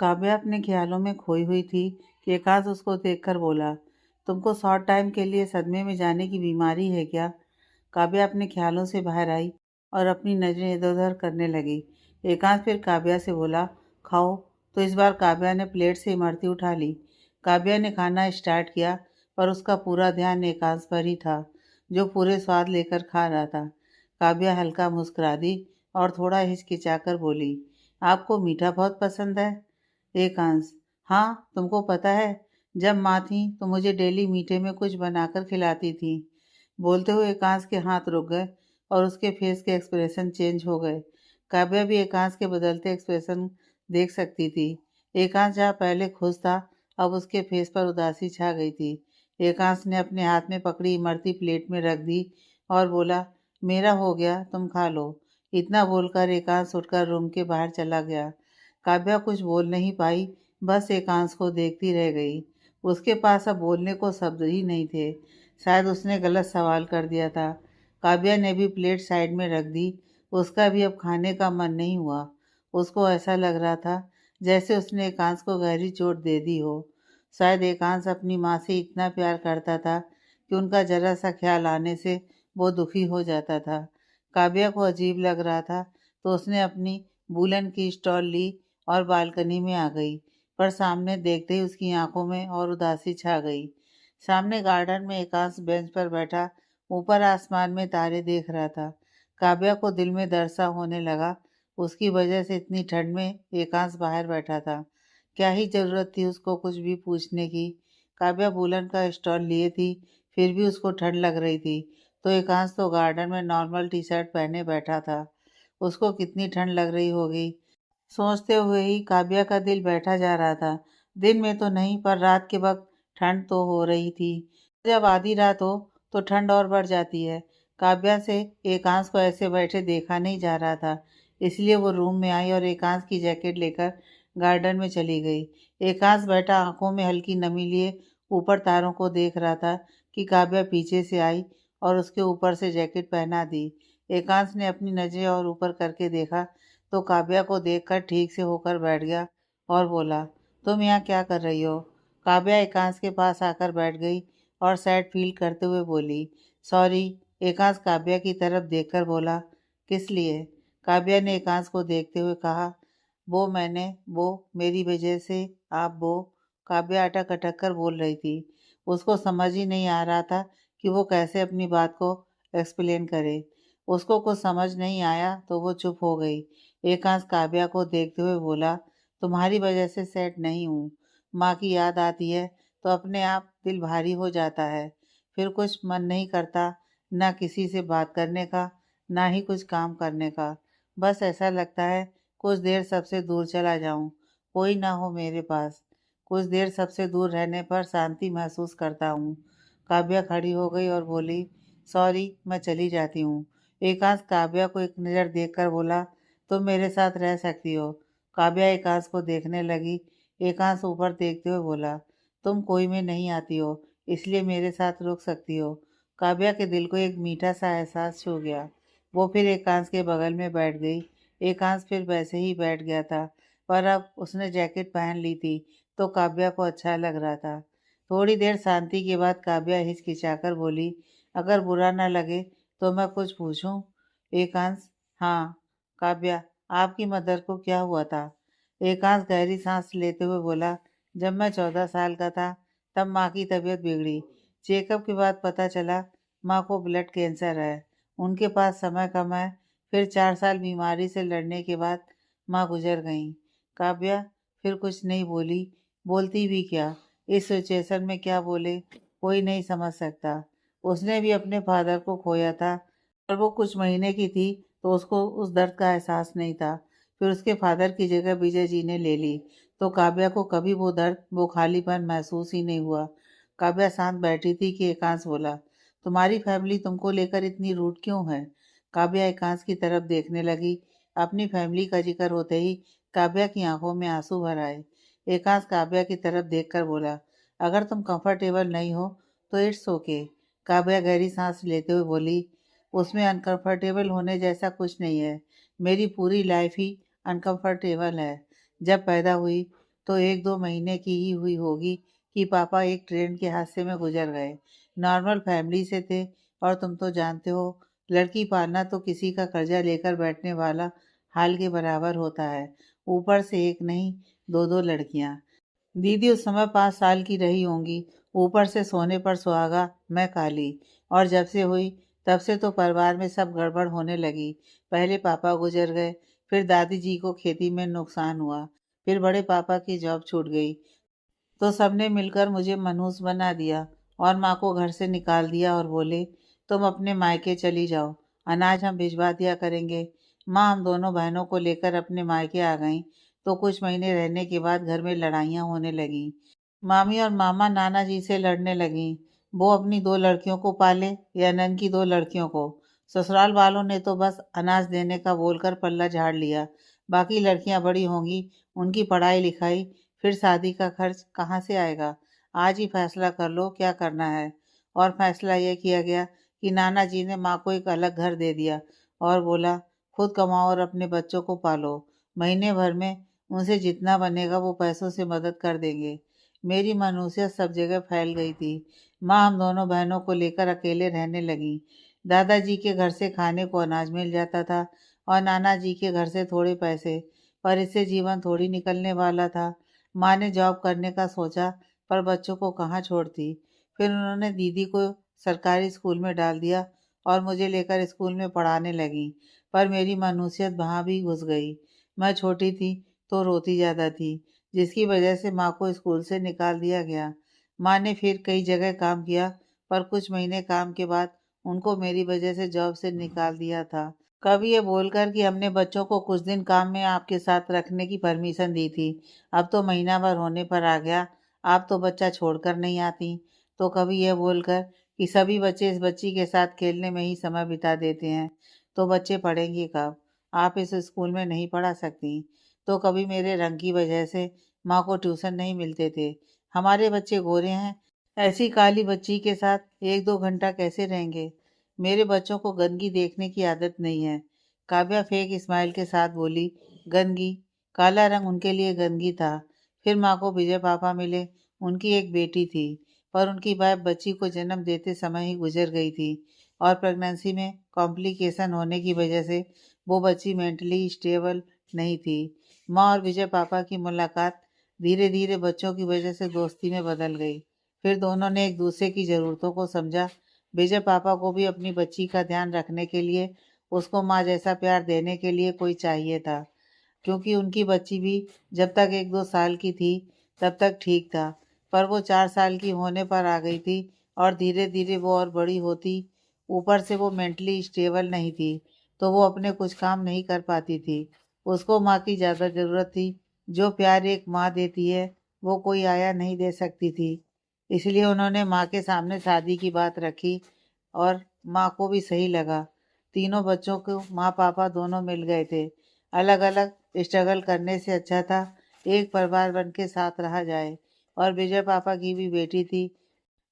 काव्या अपने ख्यालों में खोई हुई थी कि एकांश उसको देखकर बोला, तुमको शॉर्ट टाइम के लिए सदमे में जाने की बीमारी है क्या? काव्या अपने ख्यालों से बाहर आई और अपनी नज़रें इधर उधर करने लगी। एकांश फिर काव्या से बोला, खाओ। तो इस बार काव्या ने प्लेट से इमरती उठा ली। काव्या ने खाना स्टार्ट किया, पर उसका पूरा ध्यान एकांश पर ही था, जो पूरे स्वाद लेकर खा रहा था। काव्या हल्का मुस्कुरा दी और थोड़ा हिचकिचाकर बोली, आपको मीठा बहुत पसंद है? एकांश, हाँ, तुमको पता है, जब माँ थी तो मुझे डेली मीठे में कुछ बनाकर खिलाती थी। बोलते हुए एकांश के हाथ रुक गए और उसके फेस के एक्सप्रेशन चेंज हो गए। काव्या भी एकांश के बदलते एक्सप्रेशन देख सकती थी। एकांश जहाँ पहले खुश था, अब उसके फेस पर उदासी छा गई थी। एकांश ने अपने हाथ में पकड़ी इमरती प्लेट में रख दी और बोला, मेरा हो गया, तुम खा लो। इतना बोलकर एकांश उठकर रूम के बाहर चला गया। काव्या कुछ बोल नहीं पाई, बस एकांश को देखती रह गई। उसके पास अब बोलने को शब्द ही नहीं थे। शायद उसने गलत सवाल कर दिया था। काव्या ने भी प्लेट साइड में रख दी। उसका भी अब खाने का मन नहीं हुआ। उसको ऐसा लग रहा था जैसे उसने एकांश को गहरी चोट दे दी हो। शायद एकांश अपनी माँ से इतना प्यार करता था कि उनका जरा सा ख्याल आने से वो दुखी हो जाता था। काव्या को अजीब लग रहा था, तो उसने अपनी वूलन की स्टॉल ली और बालकनी में आ गई, पर सामने देखते ही उसकी आंखों में और उदासी छा गई। सामने गार्डन में एकांश बेंच पर बैठा ऊपर आसमान में तारे देख रहा था। काव्या को दिल में दरसा सा होने लगा। उसकी वजह से इतनी ठंड में एकांश बाहर बैठा था। क्या ही जरूरत थी उसको कुछ भी पूछने की। काव्या वूलन का स्टॉल लिए थी, फिर भी उसको ठंड लग रही थी, तो एकांश तो गार्डन में नॉर्मल टी शर्ट पहने बैठा था। उसको कितनी ठंड लग रही होगी, सोचते हुए ही काव्या का दिल बैठा जा रहा था। दिन में तो नहीं, पर रात के वक्त ठंड तो हो रही थी। जब आधी रात हो तो ठंड और बढ़ जाती है। काव्या से एकांश को ऐसे बैठे देखा नहीं जा रहा था, इसलिए वो रूम में आई और एकांश की जैकेट लेकर गार्डन में चली गई। एकांश बैठा आंखों में हल्की नमी लिए ऊपर तारों को देख रहा था कि काव्या पीछे से आई और उसके ऊपर से जैकेट पहना दी। एकांश ने अपनी नजरें और ऊपर करके देखा तो काव्या को देखकर ठीक से होकर बैठ गया और बोला, तुम यहाँ क्या कर रही हो? काव्या एकांश के पास आकर बैठ गई और सैड फील करते हुए बोली, सॉरी। एकांश काव्या की तरफ देखकर बोला, किस लिए? काव्या ने एकांश को देखते हुए कहा, वो मेरी वजह से आप वो। काव्या अटक अटक कर बोल रही थी। उसको समझ ही नहीं आ रहा था कि वो कैसे अपनी बात को एक्सप्लेन करे। उसको कुछ समझ नहीं आया तो वो चुप हो गई। एकांश काव्या को देखते हुए बोला, तुम्हारी वजह से सेट नहीं हूँ। माँ की याद आती है तो अपने आप दिल भारी हो जाता है। फिर कुछ मन नहीं करता, ना किसी से बात करने का, ना ही कुछ काम करने का। बस ऐसा लगता है कुछ देर सबसे दूर चला जाऊं, कोई ना हो मेरे पास। कुछ देर सबसे दूर रहने पर शांति महसूस करता हूँ। काव्या खड़ी हो गई और बोली, सॉरी, मैं चली जाती हूँ। एकांश काव्या को एक नज़र देखकर बोला, तुम मेरे साथ रह सकती हो। काव्या एकांश को देखने लगी। एकांश ऊपर देखते हुए बोला, तुम कोई में नहीं आती हो, इसलिए मेरे साथ रुक सकती हो। काव्या के दिल को एक मीठा सा एहसास छू गया। वो फिर एकांश के बगल में बैठ गई। एकांश फिर वैसे ही बैठ गया था, पर अब उसने जैकेट पहन ली थी तो काव्या को अच्छा लग रहा था। थोड़ी देर शांति के बाद काव्या हिचकिचाकर बोली, अगर बुरा ना लगे तो मैं कुछ पूछूं? एकांश, हाँ। काव्या, आपकी मदर को क्या हुआ था? एकांश गहरी सांस लेते हुए बोला, जब मैं 14 साल का था तब माँ की तबीयत बिगड़ी। चेकअप के बाद पता चला माँ को ब्लड कैंसर है। उनके पास समय कम है। फिर 4 साल बीमारी से लड़ने के बाद माँ गुजर गईं। काव्या फिर कुछ नहीं बोली। बोलती भी क्या, इस सिचुएशन में क्या बोले, कोई नहीं समझ सकता। उसने भी अपने फादर को खोया था, और वो कुछ महीने की थी तो उसको उस दर्द का एहसास नहीं था। फिर उसके फादर की जगह विजय जी ने ले ली, तो काव्या को कभी वो दर्द, वो खालीपन महसूस ही नहीं हुआ। काव्या शांत बैठी थी कि एकांश बोला, तुम्हारी फैमिली तुमको लेकर इतनी रूड क्यों है? काव्या एकांश की तरफ देखने लगी। अपनी फैमिली का जिक्र होते ही काव्या की आंखों में आंसू भर आए। एकांश काव्या की तरफ देखकर बोला, अगर तुम कंफर्टेबल नहीं हो तो इट्स ओके। काव्या गहरी सांस लेते हुए बोली, उसमें अनकंफर्टेबल होने जैसा कुछ नहीं है। मेरी पूरी लाइफ ही अनकंफर्टेबल है। जब पैदा हुई तो 1-2 महीने की ही हुई होगी कि पापा एक ट्रेन के हादसे में गुजर गए। नॉर्मल फैमिली से थे और तुम तो जानते हो, लड़की पालना तो किसी का कर्जा लेकर बैठने वाला हाल के बराबर होता है। ऊपर से एक नहीं, 2-2 लड़कियां। दीदी उस समय 5 साल की रही होंगी। ऊपर से सोने पर सुहागा, मैं काली। और जब से हुई तब से तो परिवार में सब गड़बड़ होने लगी। पहले पापा गुजर गए, फिर दादी जी को खेती में नुकसान हुआ, फिर बड़े पापा की जॉब छूट गई, तो सबने मिलकर मुझे मनहूस बना दिया और माँ को घर से निकाल दिया और बोले, तुम अपने मायके चली जाओ, अनाज हम भिजवा दिया करेंगे। माँ हम दोनों बहनों को लेकर अपने मायके आ गईं, तो कुछ महीने रहने के बाद घर में लड़ाइयाँ होने लगीं। मामी और मामा नाना जी से लड़ने लगीं, वो अपनी 2 लड़कियों को पाले या नन की 2 लड़कियों को। ससुराल वालों ने तो बस अनाज देने का बोलकर पल्ला झाड़ लिया। बाकी लड़कियां बड़ी होंगी, उनकी पढ़ाई लिखाई, फिर शादी का खर्च कहाँ से आएगा? आज ही फैसला कर लो क्या करना है। और फैसला यह किया गया कि नाना जी ने माँ को एक अलग घर दे दिया और बोला, खुद कमाओ और अपने बच्चों को पालो। महीने भर में उनसे जितना बनेगा वो पैसों से मदद कर देंगे। मेरी मानूसियत सब जगह फैल गई थी। माँ हम दोनों बहनों को लेकर अकेले रहने लगी। दादाजी के घर से खाने को अनाज मिल जाता था और नाना जी के घर से थोड़े पैसे, पर इससे जीवन थोड़ी निकलने वाला था। माँ ने जॉब करने का सोचा, पर बच्चों को कहाँ छोड़ती। फिर उन्होंने दीदी को सरकारी स्कूल में डाल दिया और मुझे लेकर स्कूल में पढ़ाने लगी, पर मेरी मानूसियत वहाँ भी घुस गई। मैं छोटी थी तो रोती ज़्यादा थी, जिसकी वजह से माँ को स्कूल से निकाल दिया गया। माँ ने फिर कई जगह काम किया, पर कुछ महीने काम के बाद उनको मेरी वजह से जॉब से निकाल दिया था। कभी ये बोलकर कि हमने बच्चों को कुछ दिन काम में आपके साथ रखने की परमिशन दी थी, अब तो महीना भर होने पर आ गया, आप तो बच्चा छोड़कर नहीं आती। तो कभी यह बोलकर कि सभी बच्चे इस बच्ची के साथ खेलने में ही समय बिता देते हैं, तो बच्चे पढ़ेंगे कब? आप इस स्कूल में नहीं पढ़ा सकती। तो कभी मेरे रंग की वजह से माँ को ट्यूशन नहीं मिलते थे। हमारे बच्चे गोरे हैं, ऐसी काली बच्ची के साथ 1-2 घंटा कैसे रहेंगे? मेरे बच्चों को गंदगी देखने की आदत नहीं है। काव्या फेक स्माइल के साथ बोली, गंदगी? काला रंग उनके लिए गंदगी था। फिर माँ को विजय पापा मिले, उनकी एक बेटी थी, पर उनकी वाइफ बच्ची को जन्म देते समय ही गुजर गई थी और प्रेगनेंसी में कॉम्प्लिकेशन होने की वजह से वो बच्ची मेंटली स्टेबल नहीं थी। माँ और विजय पापा की मुलाकात धीरे धीरे बच्चों की वजह से दोस्ती में बदल गई। फिर दोनों ने एक दूसरे की ज़रूरतों को समझा। विजय पापा को भी अपनी बच्ची का ध्यान रखने के लिए, उसको माँ जैसा प्यार देने के लिए कोई चाहिए था, क्योंकि उनकी बच्ची भी जब तक 1-2 साल की थी तब तक ठीक था, पर वो 4 साल की होने पर आ गई थी और धीरे धीरे वो और बड़ी होती। ऊपर से वो मेंटली स्टेबल नहीं थी, तो वो अपने कुछ काम नहीं कर पाती थी। उसको माँ की ज़्यादा ज़रूरत थी। जो प्यार एक माँ देती है वो कोई आया नहीं दे सकती थी। इसलिए उन्होंने माँ के सामने शादी की बात रखी और माँ को भी सही लगा। तीनों बच्चों को माँ पापा दोनों मिल गए थे। अलग अलग स्ट्रगल करने से अच्छा था एक परिवार बन के साथ रहा जाए। और विजय पापा की भी बेटी थी,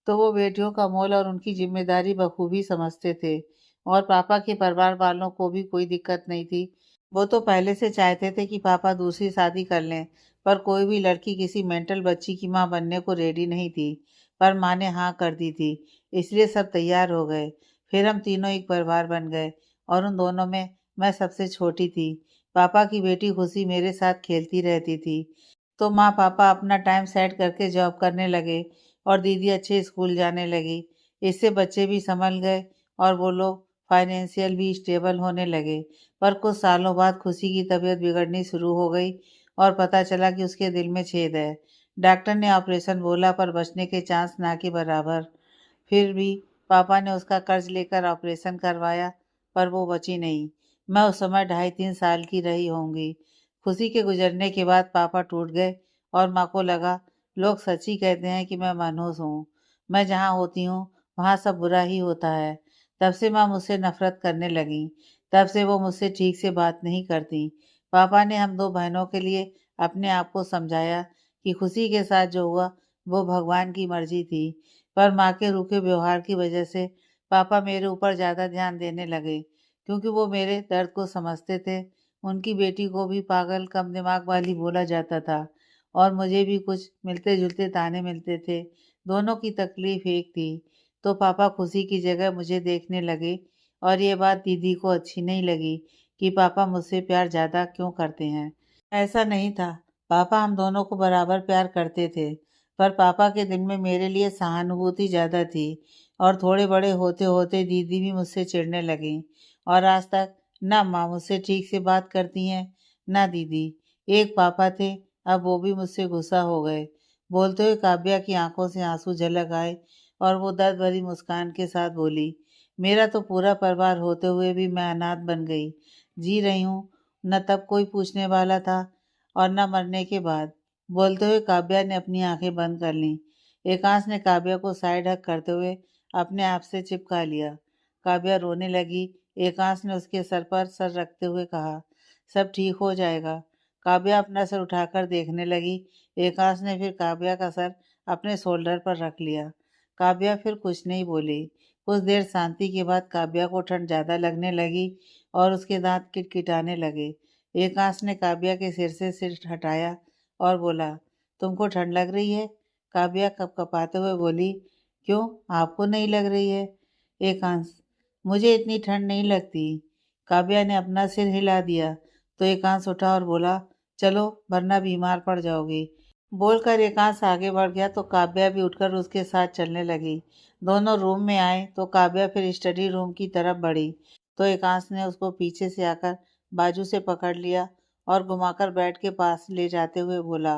तो वो बेटियों का मोल और उनकी जिम्मेदारी बखूबी समझते थे। और पापा के परिवार वालों को भी कोई दिक्कत नहीं थी। वो तो पहले से चाहते थे कि पापा दूसरी शादी कर लें, पर कोई भी लड़की किसी मेंटल बच्ची की माँ बनने को रेडी नहीं थी। पर माँ ने हाँ कर दी थी, इसलिए सब तैयार हो गए। फिर हम तीनों एक परिवार बन गए और उन दोनों में मैं सबसे छोटी थी। पापा की बेटी खुशी मेरे साथ खेलती रहती थी, तो माँ पापा अपना टाइम सेट करके जॉब करने लगे और दीदी अच्छे स्कूल जाने लगी। इससे बच्चे भी संभल गए और वो लोग फाइनेंशियल भी स्टेबल होने लगे। पर कुछ सालों बाद खुशी की तबीयत बिगड़नी शुरू हो गई और पता चला कि उसके दिल में छेद है। डॉक्टर ने ऑपरेशन बोला, पर बचने के चांस ना के बराबर। फिर भी पापा ने उसका कर्ज लेकर ऑपरेशन करवाया, पर वो बची नहीं। मैं उस समय 2.5-3 साल की रही होंगी। खुशी के गुजरने के बाद पापा टूट गए और माँ को लगा, लोग सच ही कहते हैं कि मैं मनहूस हूँ। मैं जहाँ होती हूँ वहाँ सब बुरा ही होता है। तब से माँ मुझसे नफरत करने लगी। तब से वो मुझसे ठीक से बात नहीं करती। पापा ने हम 2 बहनों के लिए अपने आप को समझाया कि खुशी के साथ जो हुआ वो भगवान की मर्जी थी। पर माँ के रूखे व्यवहार की वजह से पापा मेरे ऊपर ज़्यादा ध्यान देने लगे, क्योंकि वो मेरे दर्द को समझते थे। उनकी बेटी को भी पागल कम दिमाग वाली बोला जाता था और मुझे भी कुछ मिलते जुलते ताने मिलते थे। दोनों की तकलीफ एक थी। तो पापा खुशी की जगह मुझे देखने लगे और ये बात दीदी को अच्छी नहीं लगी कि पापा मुझसे प्यार ज़्यादा क्यों करते हैं। ऐसा नहीं था, पापा हम दोनों को बराबर प्यार करते थे, पर पापा के दिल में मेरे लिए सहानुभूति ज़्यादा थी। और थोड़े बड़े होते होते दीदी भी मुझसे चिढ़ने लगीं और आज तक ना माँ मुझसे ठीक से बात करती हैं, ना दीदी। एक पापा थे, अब वो भी मुझसे गुस्सा हो गए। बोलते हुए काव्या की आंखों से आंसू झलक आए और वो दर्द भरी मुस्कान के साथ बोली, मेरा तो पूरा परिवार होते हुए भी मैं अनाथ बन गई। जी रही हूँ, न तब कोई पूछने वाला था और न मरने के बाद। बोलते हुए काव्या ने अपनी आंखें बंद कर लीं। एकांश ने काव्या को साइड हक करते हुए अपने आप से चिपका लिया। काव्या रोने लगी। एकांश ने उसके सर पर सर रखते हुए कहा, सब ठीक हो जाएगा। काव्या अपना सर उठाकर देखने लगी। एकांश ने फिर काव्या का सर अपने शोल्डर पर रख लिया। काव्या फिर कुछ नहीं बोली। कुछ देर शांति के बाद काव्या को ठंड ज़्यादा लगने लगी और उसके दांत किटकिटाने लगे। एकांश ने काव्या के सिर से सिर हटाया और बोला, तुमको ठंड लग रही है? काव्या कपकपाते हुए बोली, क्यों, आपको नहीं लग रही है? एकांश, मुझे इतनी ठंड नहीं लगती। काव्या ने अपना सिर हिला दिया तो एकांश उठा और बोला, चलो वरना बीमार पड़ जाओगी। बोलकर एकांश आगे बढ़ गया तो काव्या भी उठकर उसके साथ चलने लगी। दोनों रूम में आए तो काव्या फिर स्टडी रूम की तरफ बढ़ी तो एकांश ने उसको पीछे से आकर बाजू से पकड़ लिया और घुमाकर बेड के पास ले जाते हुए बोला,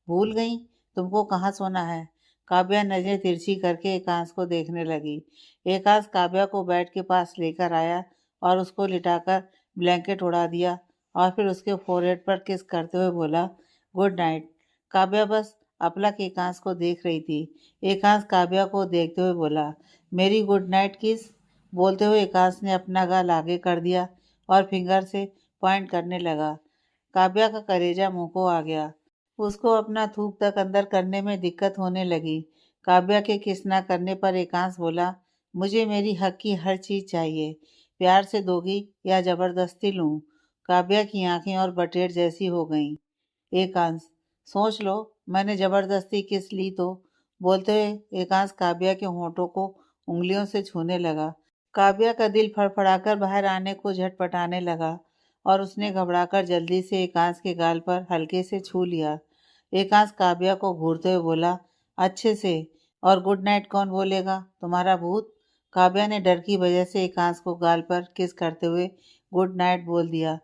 भूल गई तुमको कहाँ सोना है? काव्या नजरें तिरछी करके एकांश को देखने लगी। एकांश काव्या को बेड के पास लेकर आया और उसको लिटाकर ब्लैंकेट उड़ा दिया और फिर उसके फोरहेड पर किस करते हुए बोला, गुड नाइट। काव्या बस अपलक एकांश को देख रही थी। एकांश काव्या को देखते हुए बोला, मेरी गुड नाइट किस। बोलते हुए एकांश ने अपना गाल आगे कर दिया और फिंगर से पॉइंट करने लगा। काव्या का कलेजा मुंह को आ गया। उसको अपना थूक तक अंदर करने में दिक्कत होने लगी। काव्या के किस ना करने पर एकांश बोला, मुझे मेरी हक की हर चीज चाहिए। प्यार से दोगी या जबरदस्ती लूं? काव्या की आंखें और बटेर जैसी हो गईं। एकांश, सोच लो, मैंने जबरदस्ती किस ली तो। बोलते हुए एकांश काव्या के होंठों को उंगलियों से छूने लगा। काव्या का दिल फड़फड़ाकर बाहर आने को झटपटाने लगा और उसने घबराकर जल्दी से एकांश के गाल पर हल्के से छू लिया। एकांश काव्या को घूरते हुए बोला, अच्छे से, और गुड नाइट कौन बोलेगा, तुम्हारा भूत? काव्या ने डर की वजह से एकांश को गाल पर किस करते हुए गुड नाइट बोल दिया,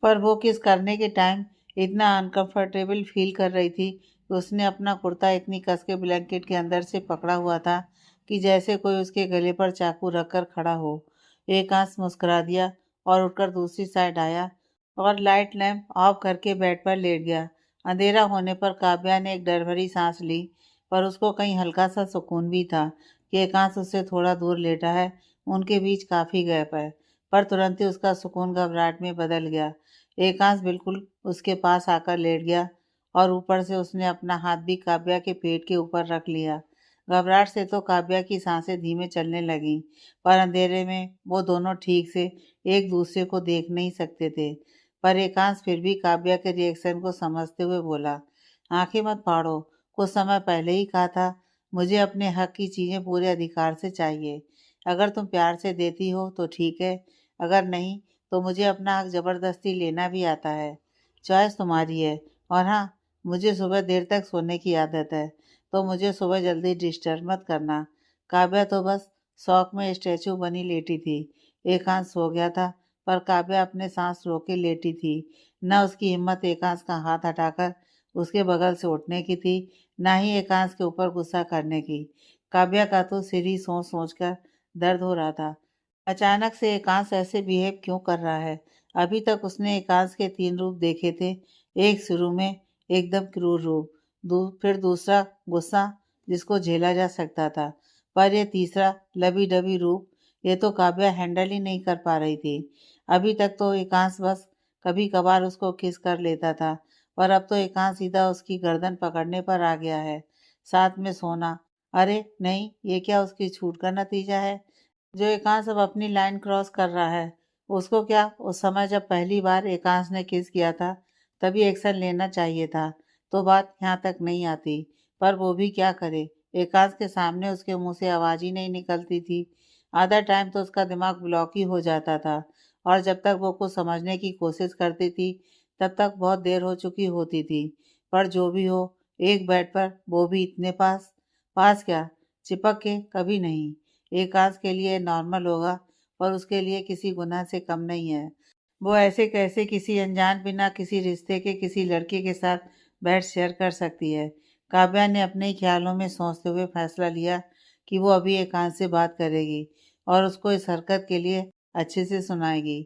पर वो किस करने के टाइम इतना अनकंफर्टेबल फील कर रही थी कि उसने अपना कुर्ता इतनी कस के ब्लैंकेट के अंदर से पकड़ा हुआ था कि जैसे कोई उसके गले पर चाकू रखकर खड़ा हो। एकांश मुस्कुरा दिया और उठकर दूसरी साइड आया और लाइट लैंप ऑफ करके बेड पर लेट गया। अंधेरा होने पर काव्या ने एक डर भरी सांस ली, पर उसको कहीं हल्का सा सुकून भी था कि एकांश उससे थोड़ा दूर लेटा है। उनके बीच काफ़ी गैप है, पर तुरंत ही उसका सुकून घबराहट में बदल गया। एकांश बिल्कुल उसके पास आकर लेट गया और ऊपर से उसने अपना हाथ भी काव्या के पेट के ऊपर रख लिया। घबराहट से तो काव्या की सांसें धीमे चलने लगीं, पर अंधेरे में वो दोनों ठीक से एक दूसरे को देख नहीं सकते थे। पर एकांश फिर भी काव्या के रिएक्शन को समझते हुए बोला, आंखें मत फाड़ो, कुछ समय पहले ही कहा था, मुझे अपने हक की चीज़ें पूरे अधिकार से चाहिए। अगर तुम प्यार से देती हो तो ठीक है, अगर नहीं तो मुझे अपना हक ज़बरदस्ती लेना भी आता है। चॉइस तुम्हारी है। और हाँ, मुझे सुबह देर तक सोने की आदत है, तो मुझे सुबह जल्दी डिस्टर्ब मत करना। काव्या तो बस शौक में स्टैचू बनी लेटी थी। एकांश सो गया था, पर काव्या अपने सांस रोके लेटी थी। न उसकी हिम्मत एकांश का हाथ हटाकर उसके बगल से उठने की थी, न ही एकांश के ऊपर गुस्सा करने की। काव्या का तो सिर ही सोच सोच कर दर्द हो रहा था। अचानक से एकांश ऐसे बिहेव क्यों कर रहा है? अभी तक उसने एकांश के 3 रूप देखे थे। एक शुरू में एकदम क्रूर रूप, फिर दूसरा गुस्सा जिसको झेला जा सकता था, पर यह तीसरा लबी डबी रूप, ये तो काव्या हैंडल ही नहीं कर पा रही थी। अभी तक तो एकांश बस कभी कभार उसको किस कर लेता था, पर अब तो एकांश सीधा उसकी गर्दन पकड़ने पर आ गया है, साथ में सोना। अरे नहीं, ये क्या उसकी छूट का नतीजा है? जो एकांश अब अपनी लाइन क्रॉस कर रहा है, उसको क्या उस समय जब पहली बार एकांश ने किस किया था तभी एक्शन लेना चाहिए था, तो बात यहाँ तक नहीं आती। पर वो भी क्या करे, एकांश के सामने उसके मुंह से आवाज़ ही नहीं निकलती थी। आधा टाइम तो उसका दिमाग ब्लॉक ही हो जाता था और जब तक वो कुछ समझने की कोशिश करती थी तब तक बहुत देर हो चुकी होती थी। पर जो भी हो, एक बेड पर, वो भी इतने पास। पास क्या, चिपक के कभी नहीं। एकांश के लिए नॉर्मल होगा पर उसके लिए किसी गुनाह से कम नहीं है। वो ऐसे कैसे किसी अनजान बिना किसी रिश्ते के किसी लड़के के साथ बेड शेयर कर सकती है। काव्या ने अपने ही ख्यालों में सोचते हुए फैसला लिया कि वो अभी एकांश से बात करेगी और उसको इस हरकत के लिए अच्छे से सुनाएगी।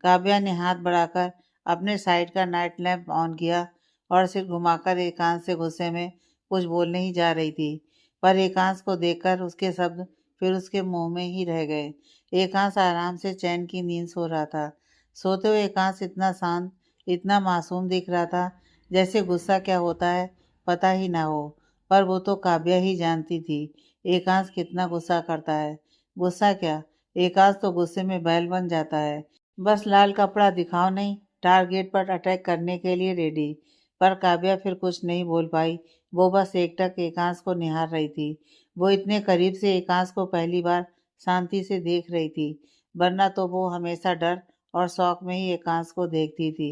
काव्या ने हाथ बढ़ाकर अपने साइड का नाइट लैंप ऑन किया और सिर घुमाकर एकांश से गुस्से में कुछ बोलने ही जा रही थी, पर एकांश को देखकर उसके शब्द फिर उसके मुंह में ही रह गए। एकांश आराम से चैन की नींद सो रहा था। सोते हुए एकांश इतना शांत, इतना मासूम दिख रहा था जैसे गुस्सा क्या होता है पता ही ना हो। पर वो तो काव्या ही जानती थी एकांश कितना गुस्सा करता है। गुस्सा क्या, एकांश तो गुस्से में बैल बन जाता है। बस लाल कपड़ा दिखाओ नहीं, टारगेट पर अटैक करने के लिए रेडी। पर काव्या फिर कुछ नहीं बोल पाई। वो बस एकटक एकांश को निहार रही थी। वो इतने करीब से एकांश को पहली बार शांति से देख रही थी, वरना तो वो हमेशा डर और शौक में ही एकांश को देखती थी।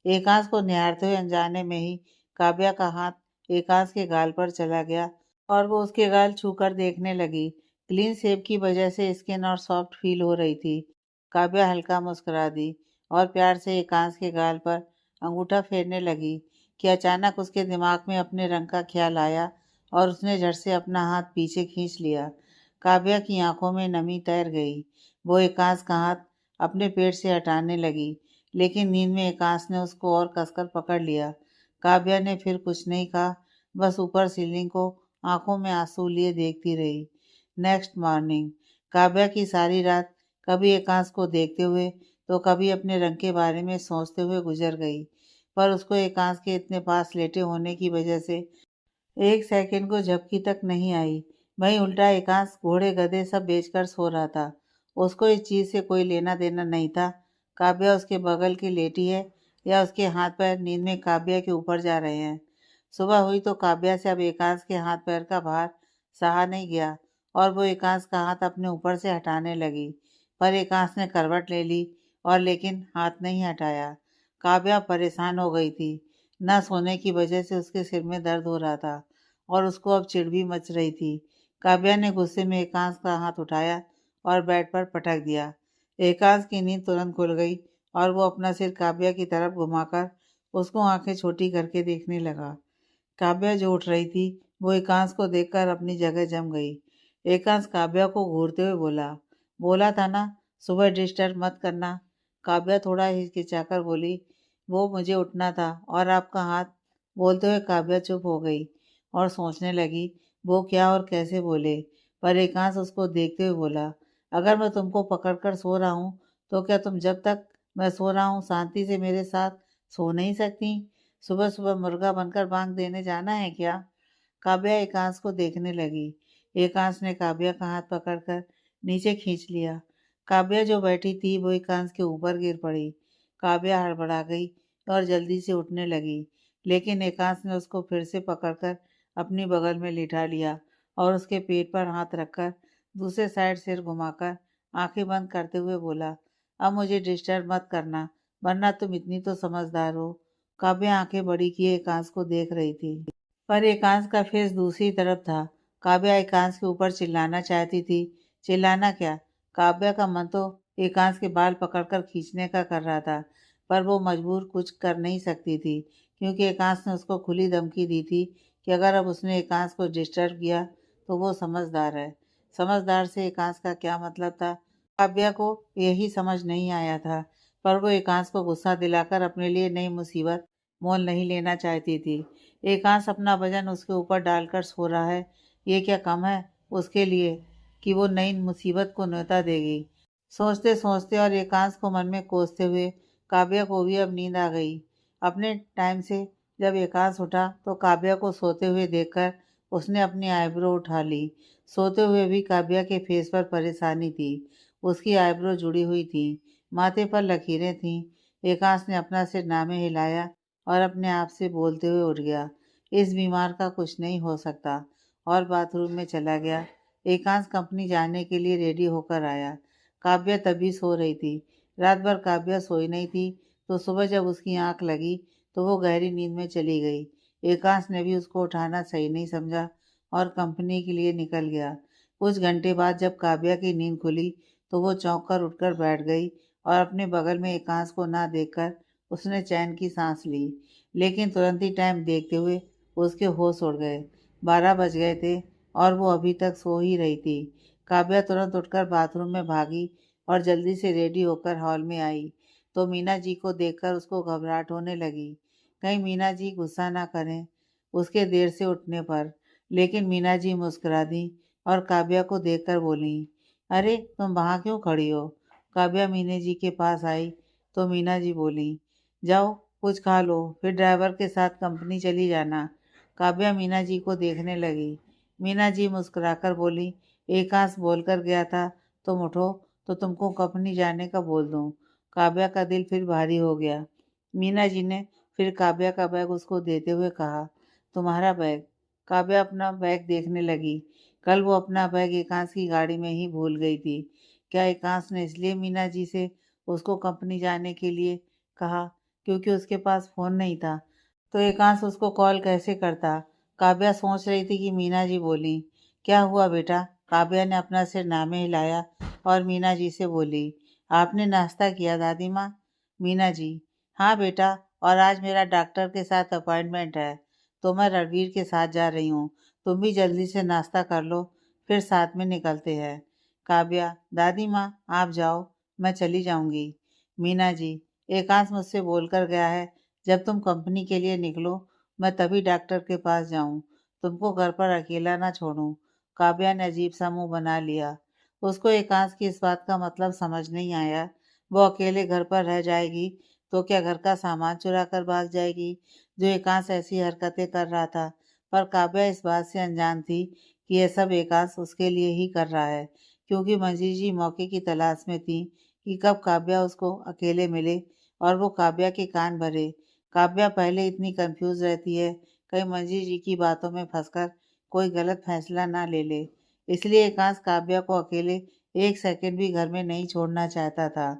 एकांश को निहारते हुए अनजाने में ही काव्या का हाथ एकांश के गाल पर चला गया और वो उसके गाल छूकर देखने लगी। क्लीन शेव की वजह से स्किन और सॉफ्ट फील हो रही थी। काव्या हल्का मुस्कुरा दी और प्यार से एकांश के गाल पर अंगूठा फेरने लगी कि अचानक उसके दिमाग में अपने रंग का ख्याल आया और उसने झट से अपना हाथ पीछे खींच लिया। काव्या की आंखों में नमी तैर गई। वो एकांश का हाथ अपने पेट से हटाने लगी, लेकिन नींद में एकांश ने उसको और कसकर पकड़ लिया। काव्या ने फिर कुछ नहीं कहा, बस ऊपर सीलिंग को आंखों में आंसू लिए देखती रही। नेक्स्ट मॉर्निंग काव्या की सारी रात कभी एकांश को देखते हुए तो कभी अपने रंग के बारे में सोचते हुए गुजर गई। पर उसको एकांश के इतने पास लेटे होने की वजह से एक सेकंड को झपकी तक नहीं आई। वहीं उल्टा एकांश घोड़े गधे सब बेचकर सो रहा था। उसको इस चीज से कोई लेना देना नहीं था। काव्या उसके बगल की लेटी है या उसके हाथ पैर नींद में काव्या के ऊपर जा रहे हैं। सुबह हुई तो काव्या से अब एकांश के हाथ पैर का भार सहा नहीं गया और वो एकांश का हाथ अपने ऊपर से हटाने लगी। पर एकांश ने करवट ले ली और लेकिन हाथ नहीं हटाया। काव्या परेशान हो गई थी। न सोने की वजह से उसके सिर में दर्द हो रहा था और उसको अब चिढ़ भी मच रही थी। काव्या ने गुस्से में एकांश का हाथ उठाया और बेड पर पटक दिया। एकांश की नींद तुरंत खुल गई और वो अपना सिर काव्या की तरफ घुमाकर उसको आंखें छोटी करके देखने लगा। काव्या जो उठ रही थी वो एकांश को देखकर अपनी जगह जम गई। एकांश काव्या को घूरते हुए बोला, बोला था ना सुबह डिस्टर्ब मत करना। काव्या थोड़ा हिचकिचाकर बोली, वो मुझे उठना था और आपका हाथ। बोलते हुए काव्या चुप हो गई और सोचने लगी वो क्या और कैसे बोले। पर एकांश उसको देखते हुए बोला, अगर मैं तुमको पकड़कर सो रहा हूँ तो क्या तुम जब तक मैं सो रहा हूँ शांति से मेरे साथ सो नहीं सकती? सुबह सुबह मुर्गा बनकर बांग देने जाना है क्या? काव्या एकांश को देखने लगी। एकांश ने काव्या का हाथ पकड़कर नीचे खींच लिया। काव्या जो बैठी थी वो एकांश के ऊपर गिर पड़ी। काव्या हड़बड़ा गई और जल्दी से उठने लगी, लेकिन एकांश ने उसको फिर से पकड़कर अपनी बगल में लिटा लिया और उसके पेट पर हाथ रखकर दूसरे साइड सिर घुमाकर आंखें बंद करते हुए बोला, अब मुझे डिस्टर्ब मत करना, वरना तुम इतनी तो समझदार हो। काव्या आंखें बड़ी किए एकांश को देख रही थी, पर एकांश का फेस दूसरी तरफ था। काव्या एकांश के ऊपर चिल्लाना चाहती थी। चिल्लाना क्या, काव्या का मन तो एकांश के बाल पकड़कर खींचने का कर रहा था, पर वो मजबूर कुछ कर नहीं सकती थी क्योंकि एकांश ने उसको खुली धमकी दी थी कि अगर अब उसने एकांश को डिस्टर्ब किया तो वो समझदार है। समझदार से एकांश का क्या मतलब था, काव्या को यही समझ नहीं आया था। पर वो एकांश को गुस्सा दिलाकर अपने लिए नई मुसीबत मोल नहीं लेना चाहती थी। एकांश अपना वजन उसके ऊपर डालकर सो रहा है, ये क्या कम है उसके लिए कि वो नई मुसीबत को न्योता देगी। सोचते सोचते और एकांश को मन में कोसते हुए काव्या को भी अब नींद आ गई। अपने टाइम से जब एकांश उठा तो काव्या को सोते हुए देखकर उसने अपनी आईब्रो उठा ली। सोते हुए भी काव्या के फेस पर परेशानी थी। उसकी आईब्रो जुड़ी हुई थी, माथे पर लकीरें थीं। एकांश ने अपना सिर नामे हिलाया और अपने आप से बोलते हुए उठ गया, इस बीमार का कुछ नहीं हो सकता, और बाथरूम में चला गया। एकांश कंपनी जाने के लिए रेडी होकर आया। काव्या तभी सो रही थी। रात भर काव्या सोई नहीं थी, तो सुबह जब उसकी आंख लगी तो वो गहरी नींद में चली गई। एकांश ने भी उसको उठाना सही नहीं समझा और कंपनी के लिए निकल गया। कुछ घंटे बाद जब काव्या की नींद खुली तो वो चौंक कर उठकर बैठ गई और अपने बगल में एकांश को ना देखकर उसने चैन की सांस ली। लेकिन तुरंत ही टाइम देखते हुए उसके होश उड़ गए। 12 बज गए थे और वो अभी तक सो ही रही थी। काव्या तुरंत उठकर बाथरूम में भागी और जल्दी से रेडी होकर हॉल में आई तो मीना जी को देखकर उसको घबराहट होने लगी। कहीं मीना जी गुस्सा ना करें उसके देर से उठने पर। लेकिन मीना जी मुस्कुरा दी और काव्या को देखकर बोली, अरे तुम वहाँ क्यों खड़ी हो? काव्या मीना जी के पास आई तो मीना जी बोली, जाओ कुछ खा लो, फिर ड्राइवर के साथ कंपनी चली जाना। काव्या मीना जी को देखने लगी। मीना जी मुस्कुराकर बोली, एकांश बोलकर गया था तुम उठो तो तुमको कंपनी जाने का बोल दूं। काव्या का दिल फिर भारी हो गया। मीना जी ने फिर काव्या का बैग उसको देते हुए कहा, तुम्हारा बैग। काव्या अपना बैग देखने लगी। कल वो अपना बैग एकांश की गाड़ी में ही भूल गई थी। क्या एकांश ने इसलिए मीना जी से उसको कंपनी जाने के लिए कहा क्योंकि उसके पास फ़ोन नहीं था? तो एकांश उसको कॉल कैसे करता? काव्या सोच रही थी कि मीना जी बोली, क्या हुआ बेटा? काव्या ने अपना सिर नामे हिलाया और मीना जी से बोली, आपने नाश्ता किया दादी माँ? मीना जी, हाँ बेटा, और आज मेरा डॉक्टर के साथ अपॉइंटमेंट है तो मैं रणवीर के साथ जा रही हूँ। तुम भी जल्दी से नाश्ता कर लो, फिर साथ में निकलते हैं। काव्या, दादी माँ आप जाओ, मैं चली जाऊंगी। मीना जी, एकांश मुझसे बोलकर गया है जब तुम कंपनी के लिए निकलो मैं तभी डॉक्टर के पास जाऊं, तुमको घर पर अकेला ना छोड़ूं। काव्या ने अजीब सा मुंह बना लिया। उसको एकांश की इस बात का मतलब समझ नहीं आया। वो अकेले घर पर रह जाएगी तो क्या घर का सामान चुरा कर भाग जाएगी, जो एकांश ऐसी हरकतें कर रहा था। पर काव्या इस बात से अनजान थी कि यह सब एकांश उसके लिए ही कर रहा है, क्योंकि मंजीत जी मौके की तलाश में थी कि कब काव्या उसको अकेले मिले और वो काव्या के कान भरे। काव्या पहले इतनी कंफ्यूज रहती है, कहीं मंजीत जी की बातों में फंसकर कोई गलत फैसला ना ले ले। इसलिए एकांश काव्या को अकेले एक सेकंड भी घर में नहीं छोड़ना चाहता था।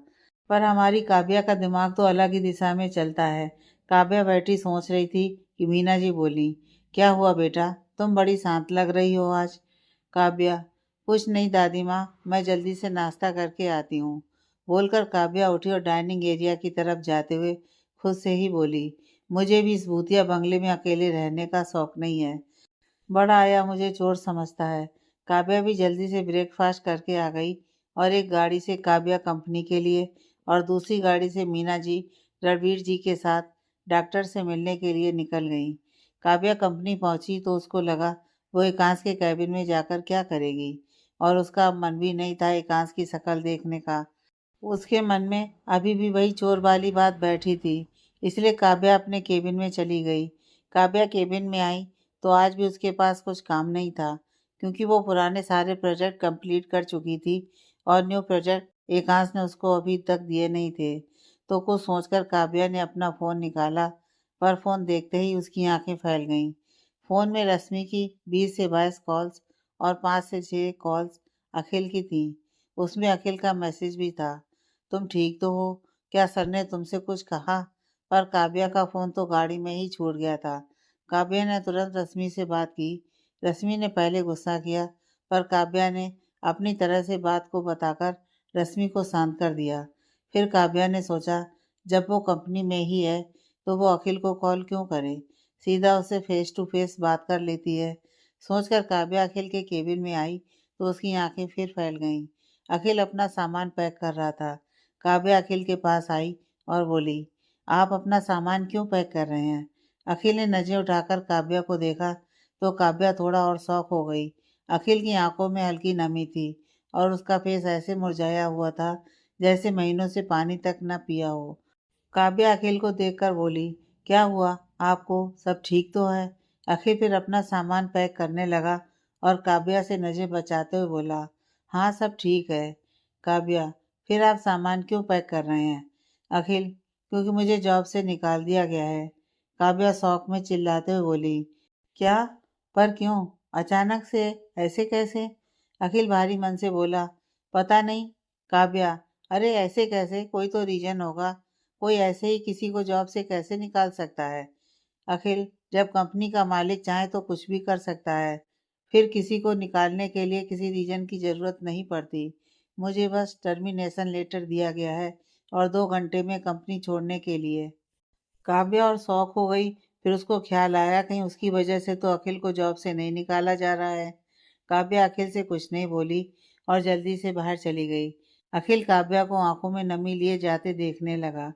पर हमारी काव्या का दिमाग तो अलग ही दिशा में चलता है। काव्या बैठी सोच रही थी कि मीना जी बोली, क्या हुआ बेटा, तुम बड़ी शांत लग रही हो आज? काव्या, कुछ नहीं दादी माँ, मैं जल्दी से नाश्ता करके आती हूँ। बोलकर काव्या उठी और डाइनिंग एरिया की तरफ जाते हुए खुद से ही बोली, मुझे भी इस भूतिया बंगले में अकेले रहने का शौक नहीं है। बड़ा आया मुझे चोर समझता है। काव्या भी जल्दी से ब्रेकफास्ट करके आ गई और एक गाड़ी से काव्या कंपनी के लिए और दूसरी गाड़ी से मीना जी रणवीर जी के साथ डॉक्टर से मिलने के लिए निकल गई। काव्या कंपनी पहुंची तो उसको लगा वो एकांश के कैबिन में जाकर क्या करेगी, और उसका अब मन भी नहीं था एकांश की शक्ल देखने का। उसके मन में अभी भी वही चोर वाली बात बैठी थी। इसलिए काव्या अपने केबिन में चली गई। काव्या केबिन में आई तो आज भी उसके पास कुछ काम नहीं था, क्योंकि वो पुराने सारे प्रोजेक्ट कंप्लीट कर चुकी थी और न्यू प्रोजेक्ट एकांश ने उसको अभी तक दिए नहीं थे। तो कुछ सोचकर काव्या ने अपना फ़ोन निकाला, पर फ़ोन देखते ही उसकी आंखें फैल गईं। फ़ोन में रश्मि की 20 से 22 कॉल्स और 5 से 6 कॉल्स अखिल की थीं। उसमें अखिल का मैसेज भी था, तुम ठीक तो हो? क्या सर ने तुमसे कुछ कहा? पर काव्या का फ़ोन तो गाड़ी में ही छूट गया था। काव्या ने तुरंत रश्मि से बात की। रश्मि ने पहले गुस्सा किया, पर काव्या ने अपनी तरह से बात को बताकर रश्मि को शांत कर दिया। फिर काव्या ने सोचा, जब वो कंपनी में ही है तो वो अखिल को कॉल क्यों करे, सीधा उससे फेस टू फेस बात कर लेती है। सोचकर काव्या अखिल के केबिन में आई तो उसकी आंखें फिर फैल गईं। अखिल अपना सामान पैक कर रहा था। काव्या अखिल के पास आई और बोली, आप अपना सामान क्यों पैक कर रहे हैं? अखिल ने नजरें उठाकर काव्या को देखा तो काव्या थोड़ा और शॉक हो गई। अखिल की आंखों में हल्की नमी थी और उसका फेस ऐसे मुरझाया हुआ था जैसे महीनों से पानी तक न पिया हो। काव्या अखिल को देखकर बोली, क्या हुआ आपको, सब ठीक तो है? अखिल फिर अपना सामान पैक करने लगा और काव्या से नजर बचाते हुए बोला, हाँ सब ठीक है। काव्या, फिर आप सामान क्यों पैक कर रहे हैं? अखिल, क्योंकि मुझे जॉब से निकाल दिया गया है। काव्या शौक में चिल्लाते हुए बोली, क्या? पर क्यों? अचानक से? ऐसे कैसे? अखिल भारी मन से बोला। पता नहीं। काव्या। अरे ऐसे कैसे? कोई तो रीजन होगा। कोई ऐसे ही किसी को जॉब से कैसे निकाल सकता है? अखिल, जब कंपनी का मालिक चाहे तो कुछ भी कर सकता है। फिर किसी को निकालने के लिए किसी रीजन की जरूरत नहीं पड़ती। मुझे बस टर्मिनेशन लेटर दिया गया है और 2 घंटे में कंपनी छोड़ने के लिए। काव्या और शौक हो गई। फिर उसको ख्याल आया कहीं उसकी वजह से तो अखिल को जॉब से नहीं निकाला जा रहा है। काव्या अखिल से कुछ नहीं बोली और जल्दी से बाहर चली गई। अखिल काव्या को आंखों में नमी लिए जाते देखने लगा।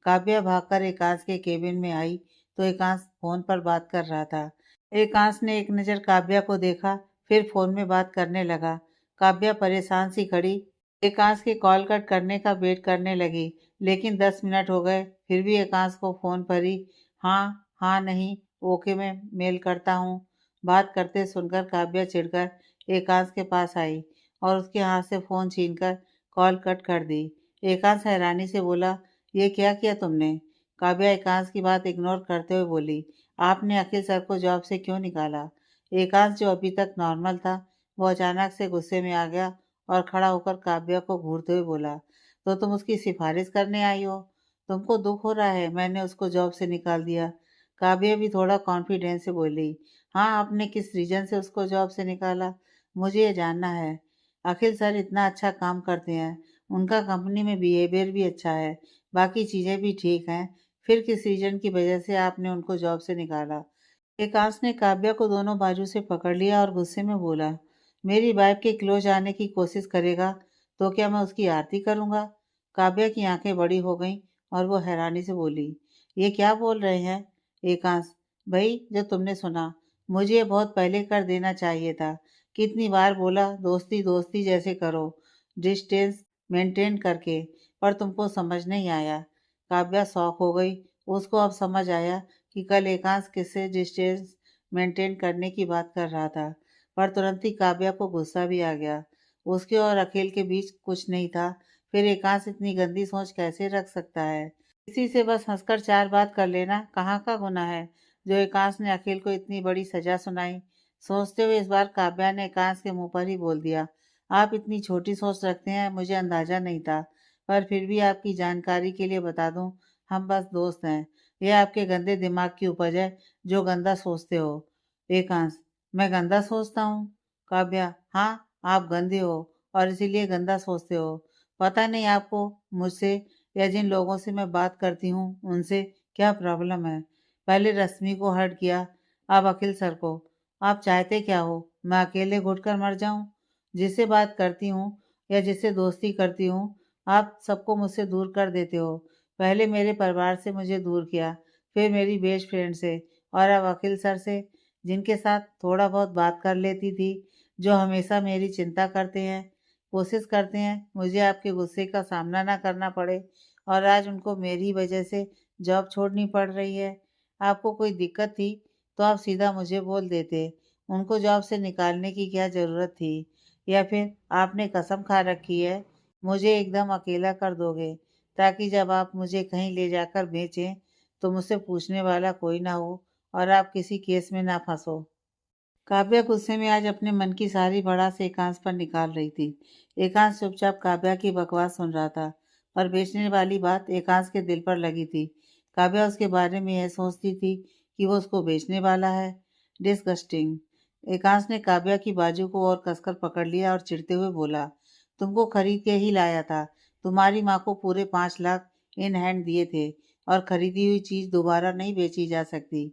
काव्या भागकर एकांश के केबिन में आई तो एकांश फोन पर बात कर रहा था। एकांश ने एक नज़र काव्या को देखा, फिर फोन में बात करने लगा। काव्या परेशान सी खड़ी एकांश के कॉल कट करने का वेट करने लगी, लेकिन 10 मिनट हो गए फिर भी एकांश को फोन पर ही हाँ हाँ नहीं, ओके मैं मेल करता हूँ बात करते सुनकर काव्या चिढ़कर एकांश के पास आई और उसके हाथ से फोन छीनकर कॉल कट कर दी। एकांश हैरानी से बोला, ये क्या किया तुमने? काव्या एकांश की बात इग्नोर करते हुए बोली, आपने अखिल सर को जॉब से क्यों निकाला? एकांश जो अभी तक नॉर्मल था वो अचानक से गुस्से में आ गया और खड़ा होकर काव्या को घूरते हुए बोला, तो तुम उसकी सिफारिश करने आई हो? तुमको दुख हो रहा है मैंने उसको जॉब से निकाल दिया? काव्या भी थोड़ा कॉन्फिडेंस से बोली, हाँ आपने किस रीजन से उसको जॉब से निकाला? मुझे ये जानना है। अखिल सर इतना अच्छा काम करते हैं, उनका कंपनी में बिहेवियर भी अच्छा है, बाकी चीज़ें भी ठीक हैं, फिर किस रीजन की वजह से आपने उनको जॉब से निकाला? एकांश ने काव्या को दोनों बाजू से पकड़ लिया और गुस्से में बोला, मेरी वाइफ के क्लोज आने की कोशिश करेगा तो क्या मैं उसकी आरती करूंगा? काव्या की आंखें बड़ी हो गईं और वो हैरानी से बोली, ये क्या बोल रहे हैं? एकांश, भाई जो तुमने सुना मुझे ये बहुत पहले कर देना चाहिए था। कितनी बार बोला दोस्ती दोस्ती जैसे करो, डिस्टेंस मेंटेन करके, पर तुमको समझ नहीं आया। काव्या शॉक हो गई। उसको अब समझ आया कि कल एकांश किससे डिस्टेंस मेंटेन करने की बात कर रहा था, पर तुरंत ही काव्या को गुस्सा भी आ गया। उसके और अखिल के बीच कुछ नहीं था, फिर एकांश इतनी गंदी सोच कैसे रख सकता है? किसी से बस हंसकर चार बात कर लेना कहाँ का गुनाह है, जो एकांश ने अखिल को इतनी बड़ी सजा सुनाई? सोचते हुए इस बार काव्या ने एकांश के मुंह पर ही बोल दिया, आप इतनी छोटी सोच रखते हैं, मुझे अंदाजा नहीं था, पर फिर भी आपकी जानकारी के लिए बता दूं, हम बस दोस्त हैं। यह आपके गंदे दिमाग की उपज है जो गंदा सोचते हो। एकांश, मैं गंदा सोचता हूँ? काव्या, हाँ आप गंदे हो और इसीलिए गंदा सोचते हो। पता नहीं आपको मुझसे या जिन लोगों से मैं बात करती हूँ उनसे क्या प्रॉब्लम है। पहले रश्मि को हर्ट किया, अब अखिल सर को। आप चाहते क्या हो? मैं अकेले घुट कर मर जाऊं? जिससे बात करती हूँ या जिससे दोस्ती करती हूँ आप सबको मुझसे दूर कर देते हो। पहले मेरे परिवार से मुझे दूर किया, फिर मेरी बेस्ट फ्रेंड से, और अब अखिल सर से, जिनके साथ थोड़ा बहुत बात कर लेती थी, जो हमेशा मेरी चिंता करते हैं, कोशिश करते हैं मुझे आपके गुस्से का सामना ना करना पड़े, और आज उनको मेरी वजह से जॉब छोड़नी पड़ रही है। आपको कोई दिक्कत थी तो आप सीधा मुझे बोल देते, उनको जॉब से निकालने की क्या ज़रूरत थी? या फिर आपने कसम खा रखी है मुझे एकदम अकेला कर दोगे, ताकि जब आप मुझे कहीं ले जाकर बेचें तो मुझसे पूछने वाला कोई ना हो और आप किसी केस में ना फंसो। काव्या गुस्से में आज अपने मन की सारी भड़ास एकांश पर निकाल रही थी। एकांश चुपचाप काव्या की बकवास सुन रहा था, पर बेचने वाली बात एकांश के दिल पर लगी थी। काव्या उसके बारे में यह सोचती थी कि वो उसको बेचने वाला है। डिस्गस्टिंग। एकांश ने काव्या की बाजू को और कसकर पकड़ लिया और चिढ़ते हुए बोला, तुमको खरीद के ही लाया था। तुम्हारी माँ को पूरे 5 लाख इन हैंड दिए थे और खरीदी हुई चीज दोबारा नहीं बेची जा सकती।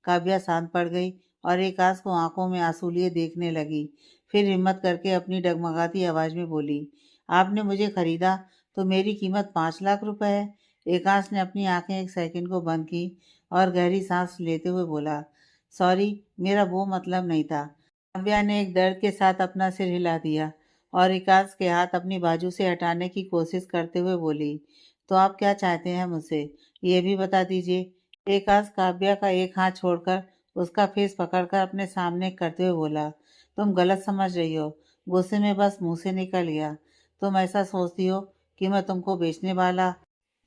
काव्या शांत पड़ गई और एकांश को आंखों में आंसू लिए देखने लगी। फिर हिम्मत करके अपनी डगमगाती आवाज में बोली, आपने मुझे खरीदा तो मेरी कीमत 5 लाख रुपए है। एकांश ने अपनी आंखें एक सेकंड को बंद की और गहरी सांस लेते हुए बोला, सॉरी मेरा वो मतलब नहीं था। काव्या ने एक दर्द के साथ अपना सिर हिला दिया और एकांश के हाथ अपनी बाजू से हटाने की कोशिश करते हुए बोली, तो आप क्या चाहते हैं मुझसे, ये भी बता दीजिए। एकांश काव्या का एक हाथ छोड़कर उसका फेस पकड़कर अपने सामने करते हुए बोला, तुम गलत समझ रही हो, गुस्से में बस मुंह से निकल गया। तुम ऐसा सोचती हो कि मैं तुमको बेचने वाला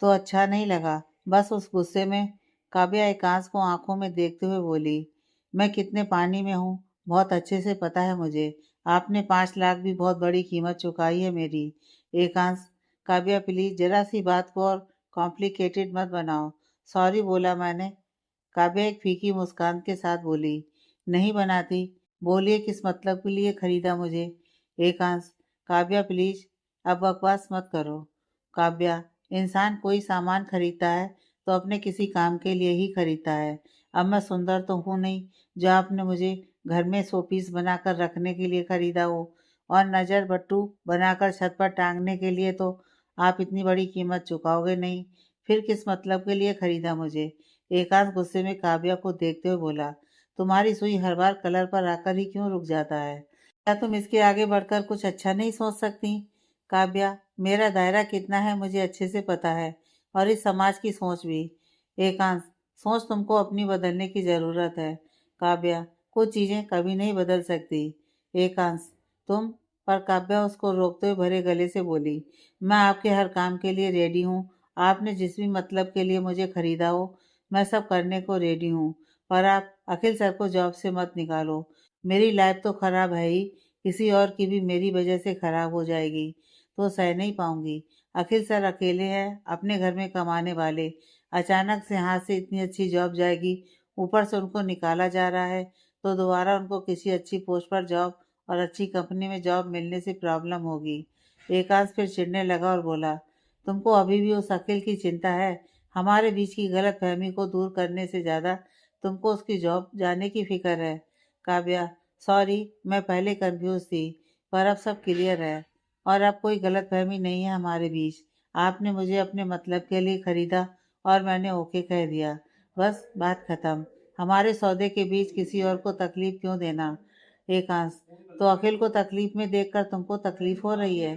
तो अच्छा नहीं लगा, बस उस गुस्से में। काव्या एकांश को आंखों में देखते हुए बोली, मैं कितने पानी में हूँ बहुत अच्छे से पता है मुझे। आपने 5 लाख भी बहुत बड़ी कीमत चुकाई है मेरी। एकांश, काव्या प्लीज जरा सी बात को और कॉम्प्लिकेटेड मत बनाओ। सॉरी बोला मैंने। काव्या एक फीकी मुस्कान के साथ बोली, नहीं बनाती। बोलिए किस मतलब के लिए खरीदा मुझे। एकांश, काव्या प्लीज अब बकवास मत करो। काव्या, इंसान कोई सामान खरीदता है तो अपने किसी काम के लिए ही खरीदता है। अब मैं सुंदर तो हूँ नहीं जो आपने मुझे घर में शोपीस बनाकर रखने के लिए खरीदा हो, और नज़र बट्टू बनाकर छत पर टांगने के लिए तो आप इतनी बड़ी कीमत चुकाओगे नहीं। फिर किस मतलब के लिए खरीदा मुझे। एकांश गुस्से में काव्या को देखते हुए बोला, तुम्हारी सुई हर बार कलर पर आकर ही क्यों रुक जाता है। क्या तुम इसके आगे बढ़कर कुछ अच्छा नहीं सोच सकती। काव्या, मेरा दायरा कितना है मुझे अच्छे से पता है, और इस समाज की सोच भी। एकांश, सोच तुमको अपनी बदलने की ज़रूरत है। काव्या, कुछ चीज़ें कभी नहीं बदल सकती। एकांश, तुम। पर काव्या उसको रोकते हुए भरे गले से बोली, मैं आपके हर काम के लिए रेडी हूँ। आपने जिस भी मतलब के लिए मुझे खरीदा हो मैं सब करने को रेडी हूँ। पर आप अखिल सर को जॉब से मत निकालो। मेरी लाइफ तो खराब है ही, किसी और की भी मेरी वजह से खराब हो जाएगी तो सह नहीं पाऊंगी। अखिल सर अकेले हैं अपने घर में कमाने वाले, अचानक से हाथ से इतनी अच्छी जॉब जाएगी, ऊपर से उनको निकाला जा रहा है तो दोबारा उनको किसी अच्छी पोस्ट पर जॉब और अच्छी कंपनी में जॉब मिलने से प्रॉब्लम होगी। एकांश फिर चिढ़ने लगा और बोला, तुमको अभी भी उस अखिल की चिंता है। हमारे बीच की गलत फहमी को दूर करने से ज़्यादा तुमको उसकी जॉब जाने की फिक्र है। काव्या, सॉरी मैं पहले कंफ्यूज थी, पर अब सब क्लियर है, और अब कोई गलत फहमी नहीं है हमारे बीच। आपने मुझे अपने मतलब के लिए खरीदा और मैंने ओके कह दिया, बस बात खत्म। हमारे सौदे के बीच किसी और को तकलीफ क्यों देना। एकांश, तो अखिल को तकलीफ में देखकर तुमको तकलीफ हो रही है।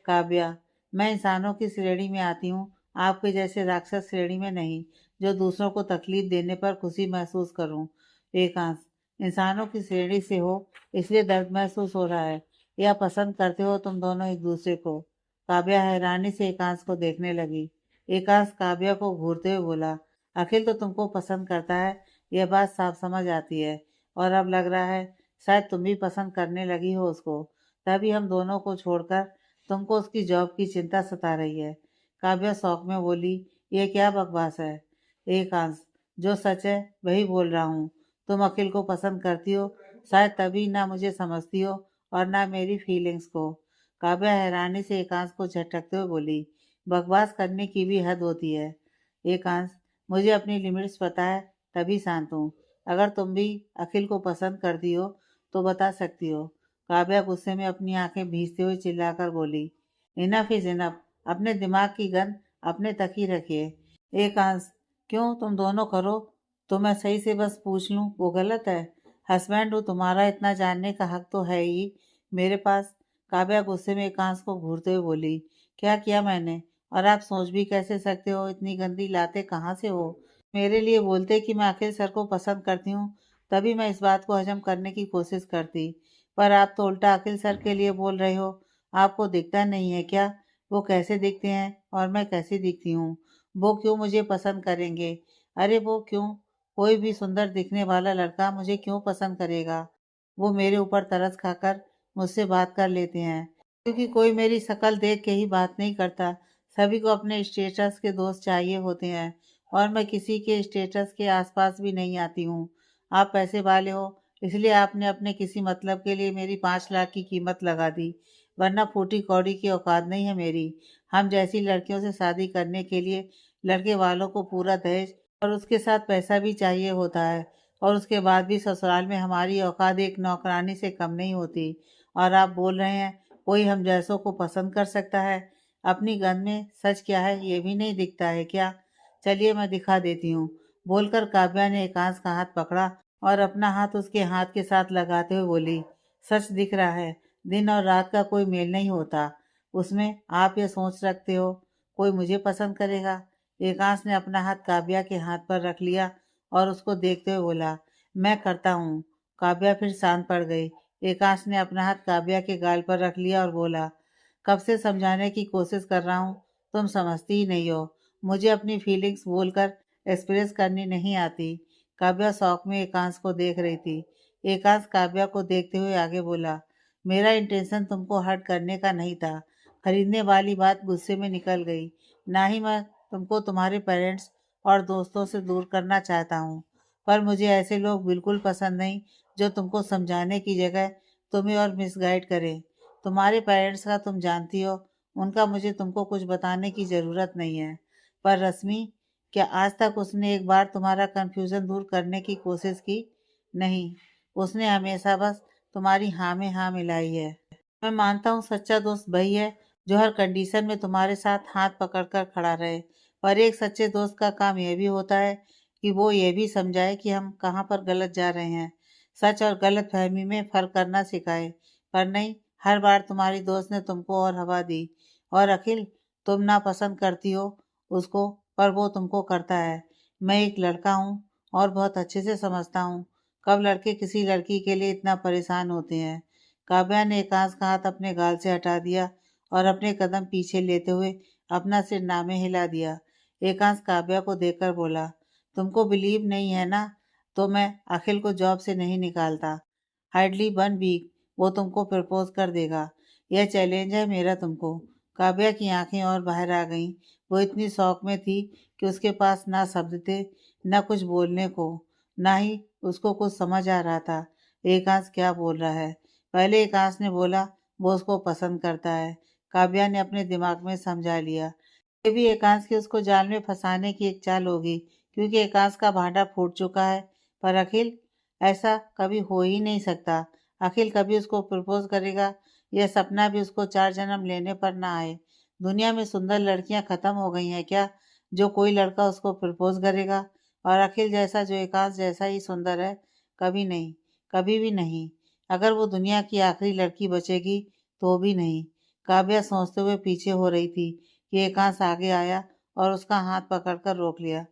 काव्या, मैं इंसानों की श्रेणी में आती हूँ, आपके जैसे राक्षस श्रेणी में नहीं जो दूसरों को तकलीफ देने पर खुशी महसूस करूं। एकांश, इंसानों की श्रेणी से हो इसलिए दर्द महसूस हो रहा है, या पसंद करते हो तुम दोनों एक दूसरे को। काव्या हैरानी से एकांश को देखने लगी। एकांश काव्या को घूरते हुए बोला, अखिल तो तुमको पसंद करता है, यह बात साफ समझ आती है, और अब लग रहा है शायद तुम भी पसंद करने लगी हो उसको, तभी हम दोनों को छोड़कर तुमको उसकी जॉब की चिंता सता रही है। काव्या शौक में बोली, ये क्या बकवास है। एकांश, जो सच है वही बोल रहा हूँ। तुम अखिल को पसंद करती हो, शायद तभी ना मुझे समझती हो और ना मेरी फीलिंग्स को। काव्या हैरानी से एकांश को झटकते हुए बोली, बकवास करने की भी हद होती है। एकांश, मुझे अपनी लिमिट्स पता है तभी शांत हूँ। अगर तुम भी अखिल को पसंद करती हो तो बता सकती हो। काव्या गुस्से में अपनी आंखें भींचते हुए चिल्लाकर बोली, इनफ इज इनफ। अपने दिमाग की गन अपने तक ही रखिए। एकांश, क्यों तुम दोनों करो, तो मैं सही से बस पूछ लूं वो गलत है। हस्बैंड हूँ तुम्हारा, इतना जानने का हक तो है ही मेरे पास। काव्या गुस्से में एकांश को घूरते हुए बोली, क्या किया मैंने, और आप सोच भी कैसे सकते हो, इतनी गंदी लाते कहाँ से हो। मेरे लिए बोलते कि मैं अखिल सर को पसंद करती हूँ तभी मैं इस बात को हजम करने की कोशिश करती, पर आप तो उल्टा अखिल सर के लिए बोल रहे हो। आपको दिखता नहीं है क्या वो कैसे दिखते हैं और मैं कैसी दिखती हूँ। वो क्यों मुझे पसंद करेंगे। अरे वो क्यों, कोई भी सुंदर दिखने वाला लड़का मुझे क्यों पसंद करेगा। वो मेरे ऊपर तरस खाकर मुझसे बात कर लेते हैं, क्योंकि कोई मेरी शक्ल देख के ही बात नहीं करता। सभी को अपने स्टेटस के दोस्त चाहिए होते हैं, और मैं किसी के स्टेटस के आसपास भी नहीं आती हूँ। आप पैसे वाले हो इसलिए आपने अपने किसी मतलब के लिए मेरी 5 लाख की कीमत लगा दी, वरना फूटी कौड़ी की औकात नहीं है मेरी। हम जैसी लड़कियों से शादी करने के लिए लड़के वालों को पूरा दहेज और उसके साथ पैसा भी चाहिए होता है, और उसके बाद भी ससुराल में हमारी औकात एक नौकरानी से कम नहीं होती। और आप बोल रहे हैं कोई हम जैसों को पसंद कर सकता है। अपनी गन में सच क्या है ये भी नहीं दिखता है क्या। चलिए मैं दिखा देती हूँ। बोलकर काव्या ने एकांश का हाथ पकड़ा और अपना हाथ उसके हाथ के साथ लगाते हुए बोली, सच दिख रहा है, दिन और रात का कोई मेल नहीं होता उसमें। आप ये सोच रखते हो कोई मुझे पसंद करेगा। एकांश ने अपना हाथ काव्या के हाथ पर रख लिया और उसको देखते हुए बोला, मैं करता हूँ। काव्या फिर शांत पड़ गई। एकांश ने अपना हाथ काव्या के गाल पर रख लिया और बोला, कब से समझाने की कोशिश कर रहा हूँ, तुम समझती ही नहीं हो। मुझे अपनी फीलिंग्स बोलकर एक्सप्रेस करनी नहीं आती। काव्या शौक में एकांश को देख रही थी। एकांश काव्या को देखते हुए आगे बोला, मेरा इंटेंशन तुमको हर्ट करने का नहीं था। खरीदने वाली बात गुस्से में निकल गई। ना ही मैं तुमको तुम्हारे पेरेंट्स और दोस्तों से दूर करना चाहता हूँ, पर मुझे ऐसे लोग बिल्कुल पसंद नहीं जो तुमको समझाने की जगह तुम्हें और मिसगाइड करें। तुम्हारे पेरेंट्स का तुम जानती हो, उनका मुझे तुमको कुछ बताने की ज़रूरत नहीं है। पर रश्मि, क्या आज तक उसने एक बार तुम्हारा कन्फ्यूज़न दूर करने की कोशिश की? नहीं, उसने हमेशा बस तुम्हारी हाँ में हाँ मिलाई है। मैं मानता हूँ सच्चा दोस्त वही है जो हर कंडीशन में तुम्हारे साथ हाथ पकड़कर खड़ा रहे, पर एक सच्चे दोस्त का काम यह भी होता है कि वो ये भी समझाए कि हम कहाँ पर गलत जा रहे हैं। सच और गलत फहमी में फर्क करना सिखाए। पर नहीं, हर बार तुम्हारी दोस्त ने तुमको और हवा दी। और अखिल, तुम ना पसंद करती हो उसको, पर वो तुमको करता है। मैं एक लड़का हूँ और बहुत अच्छे से समझता हूँ कब लड़के किसी लड़की के लिए इतना परेशान होते हैं। काव्या ने एकांश का हाथ अपने गाल से हटा दिया और अपने कदम पीछे लेते हुए अपना सिर नामे हिला दिया। एकांश काव्या को देखकर बोला, तुमको बिलीव नहीं है ना, तो मैं अखिल को जॉब से नहीं निकालता। हार्डली 1 वीक वो तुमको प्रपोज कर देगा। यह चैलेंज है मेरा तुमको। काव्या की आंखें और बाहर आ गईं। वो इतनी शौक में थी कि उसके पास ना शब्द थे, ना कुछ बोलने को, ना ही उसको कुछ समझ आ रहा था एकांश क्या बोल रहा है। पहले एकांश ने बोला वो उसको पसंद करता है। काव्या ने अपने दिमाग में समझा लिया, ये भी एकांश की उसको जाल में फंसाने की एक चाल होगी, क्योंकि एकांश का भांडा फूट चुका है। पर अखिल, ऐसा कभी हो ही नहीं सकता। अखिल कभी उसको प्रपोज करेगा? यह सपना भी उसको 4 जन्म लेने पर ना आए। दुनिया में सुंदर लड़कियां खत्म हो गई हैं क्या, जो कोई लड़का उसको प्रपोज करेगा? और अखिल जैसा जो एकांश जैसा ही सुंदर है? कभी नहीं, कभी भी नहीं। अगर वो दुनिया की आखिरी लड़की बचेगी तो भी नहीं। काव्या सोचते हुए पीछे हो रही थी कि एकांश आगे आया और उसका हाथ पकड़कर रोक लिया।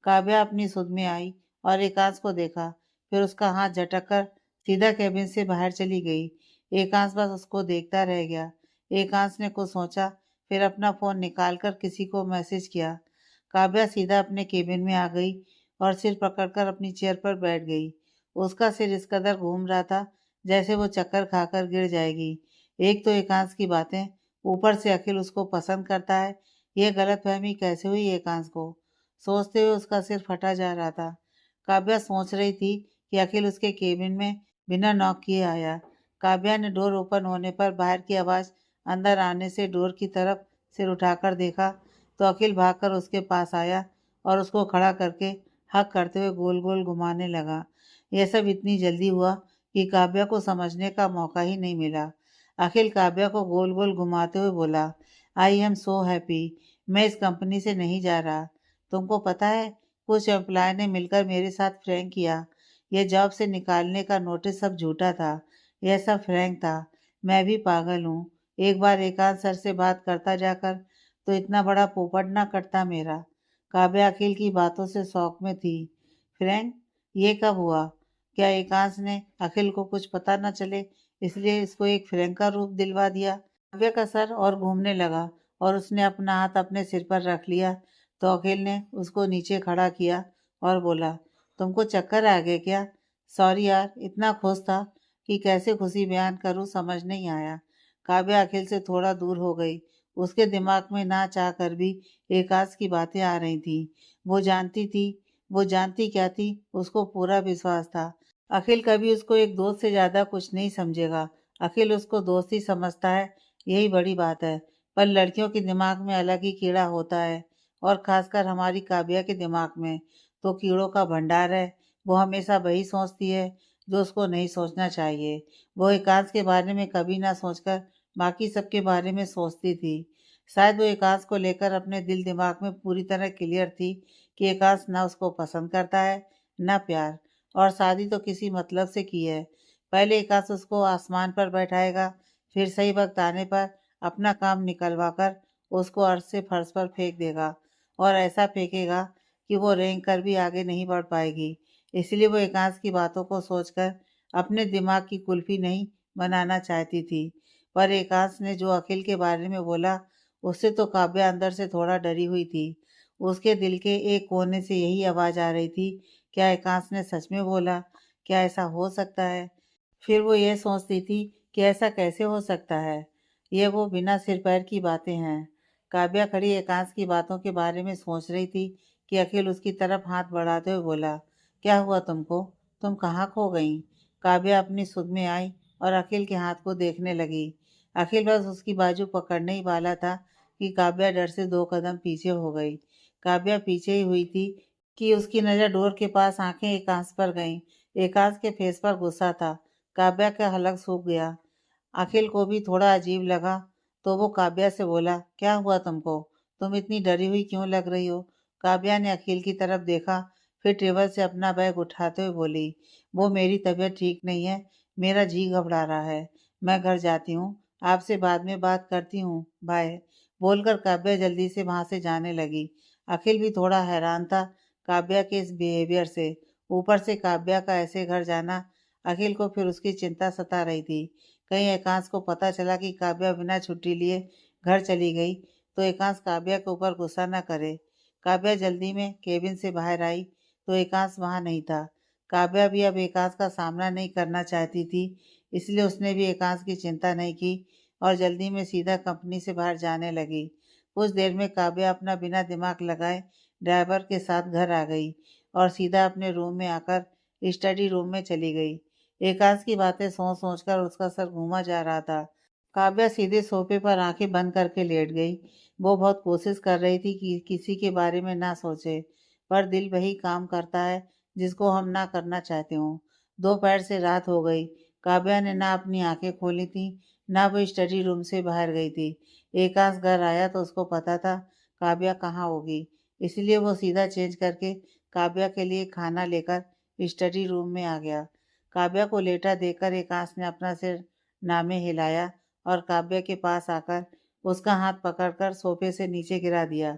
काव्या अपनी सुध में आई और एकांश को देखा, फिर उसका हाथ झटककर सीधा केबिन से बाहर चली गई। एकांश बस उसको देखता रह गया। एकांश ने कुछ सोचा, फिर अपना फोन निकालकर किसी को मैसेज किया। काव्या सीधा अपने केबिन में आ गई और सिर पकड़कर अपनी चेयर पर बैठ गई। उसका सिर इस कदर घूम रहा था जैसे वो चक्कर खाकर गिर जाएगी। एक तो एकांश की बातें, ऊपर से अखिल उसको पसंद करता है। यह गलतफहमी कैसे हुई एकांश को? सोचते हुए उसका सिर फटा जा रहा था। काव्या सोच रही थी कि अखिल उसके केबिन में बिना नॉक किए आया। काव्या ने डोर ओपन होने पर बाहर की आवाज़ अंदर आने से डोर की तरफ सिर उठाकर देखा तो अखिल भागकर उसके पास आया और उसको खड़ा करके हक करते हुए गोल गोल घुमाने लगा। यह सब इतनी जल्दी हुआ कि काव्या को समझने का मौका ही नहीं मिला। अखिल काव्या को गोल गोल घुमाते हुए बोला, आई एम सो हैप्पी, मैं इस कंपनी से नहीं जा रहा। तुमको पता है, कुछ एम्प्लॉय ने मिलकर मेरे साथ प्रैंक किया। यह जॉब से निकालने का नोटिस सब झूठा था। यह सब फ्रैंक था। मैं भी पागल हूँ। एक बार एकांत सर से बात करता जाकर तो इतना बड़ा पोपट ना कटता मेरा। काव्या अखिल की बातों से शौक में थी। फ्रैंक? ये कब हुआ? क्या एकांश ने अखिल को कुछ पता न चले इसलिए इसको एक फ्रैंक का रूप दिलवा दिया? काव्या का सर और घूमने लगा और उसने अपना हाथ अपने सिर पर रख लिया तो अखिल ने उसको नीचे खड़ा किया और बोला, तुमको चक्कर आ गए क्या? सॉरी यार, इतना खुश था कि कैसे खुशी बयान करूं समझ नहीं आया। काव्या अखिल से थोड़ा दूर हो गई। उसके दिमाग में ना चाह कर भी एकांश की बातें आ रही थी। वो जानती क्या थी, उसको पूरा विश्वास था अखिल कभी उसको एक दोस्त से ज्यादा कुछ नहीं समझेगा। अखिल उसको दोस्त ही समझता है, यही बड़ी बात है। पर लड़कियों के दिमाग में अलग ही कीड़ा होता है, और खासकर हमारी काव्या के दिमाग में तो कीड़ों का भंडार है। वो हमेशा वही सोचती है जो उसको नहीं सोचना चाहिए। वो एकांश के बारे में कभी ना सोचकर बाकी सबके बारे में सोचती थी। शायद वो एकांश को लेकर अपने दिल दिमाग में पूरी तरह क्लियर थी कि एकांश ना उसको पसंद करता है, ना प्यार, और शादी तो किसी मतलब से की है। पहले एकांश उसको आसमान पर बैठाएगा, फिर सही वक्त आने पर अपना काम निकलवा कर उसको अर्श से फर्श पर फेंक देगा, और ऐसा फेंकेगा कि वो रेंग कर भी आगे नहीं बढ़ पाएगी। इसलिए वो एकांश की बातों को सोचकर अपने दिमाग की कुल्फी नहीं बनाना चाहती थी। पर एकांश ने जो अखिल के बारे में बोला, उससे तो काव्या अंदर से थोड़ा डरी हुई थी। उसके दिल के एक कोने से यही आवाज़ आ रही थी क्या एकांश ने सच में बोला? क्या ऐसा हो सकता है? फिर वो ये सोचती थी कि ऐसा कैसे हो सकता है। ये वो बिना सिर पैर की बातें हैं। काव्या खड़ी एकांश की बातों के बारे में सोच रही थी कि अखिल उसकी तरफ हाथ बढ़ाते हुए बोला, क्या हुआ तुमको? तुम कहाँ खो गई? काव्या अपनी सुध में आई और अखिल के हाथ को देखने लगी। अखिल बस उसकी बाजू पकड़ने ही वाला था कि काव्या डर से 2 कदम पीछे हो गई। काव्या पीछे ही हुई थी कि उसकी नज़र डोर के पास आंखें एकांश पर गईं। एकांश के फेस पर गुस्सा था। काव्या का हलक सूख गया। अखिल को भी थोड़ा अजीब लगा, तो वो काव्या से बोला, क्या हुआ तुमको? तुम इतनी डरी हुई क्यों लग रही हो? काव्या ने अखिल की तरफ देखा, फिर टेबल से अपना बैग उठाते हुए बोली, वो मेरी तबीयत ठीक नहीं है, मेरा जी घबरा रहा है, मैं घर जाती हूँ, आपसे बाद में बात करती हूँ, बाय। बोलकर काव्या जल्दी से वहां से जाने लगी। अखिल भी थोड़ा हैरान था काव्या के इस बिहेवियर से। ऊपर से काव्या का ऐसे घर जाना, अखिल को फिर उसकी चिंता सता रही थी। कहीं एकांश को पता चला कि काव्या बिना छुट्टी लिए घर चली गई तो एकांश काव्या के ऊपर गुस्सा न करे। काव्या जल्दी में केबिन से बाहर आई तो एकांश वहां नहीं था। काव्या भी अब एकांश का सामना नहीं करना चाहती थी, इसलिए उसने भी एकांश की चिंता नहीं की और जल्दी में सीधा कंपनी से बाहर जाने लगी। कुछ देर में काव्या अपना बिना दिमाग लगाए ड्राइवर के साथ घर आ गई और सीधा अपने रूम में आकर स्टडी रूम में चली गई। एकांश की बातें सोच सोच कर उसका सर घूमा जा रहा था। काव्या सीधे सोफे पर आंखें बंद करके लेट गई। वो बहुत कोशिश कर रही थी कि किसी के बारे में ना सोचे, पर दिल वही काम करता है जिसको हम ना करना चाहते हों। दोपहर से रात हो गई। काव्या ने ना अपनी आंखें खोली थी, ना वो स्टडी रूम से बाहर गई थी। एकांश घर आया तो उसको पता था काव्या कहाँ होगी, इसलिए वो सीधा चेंज करके काव्या के लिए खाना लेकर स्टडी रूम में आ गया। काव्या को लेटा देखकर एकांश ने अपना सिर नामे हिलाया और काव्या के पास आकर उसका हाथ पकड़कर सोफे से नीचे गिरा दिया।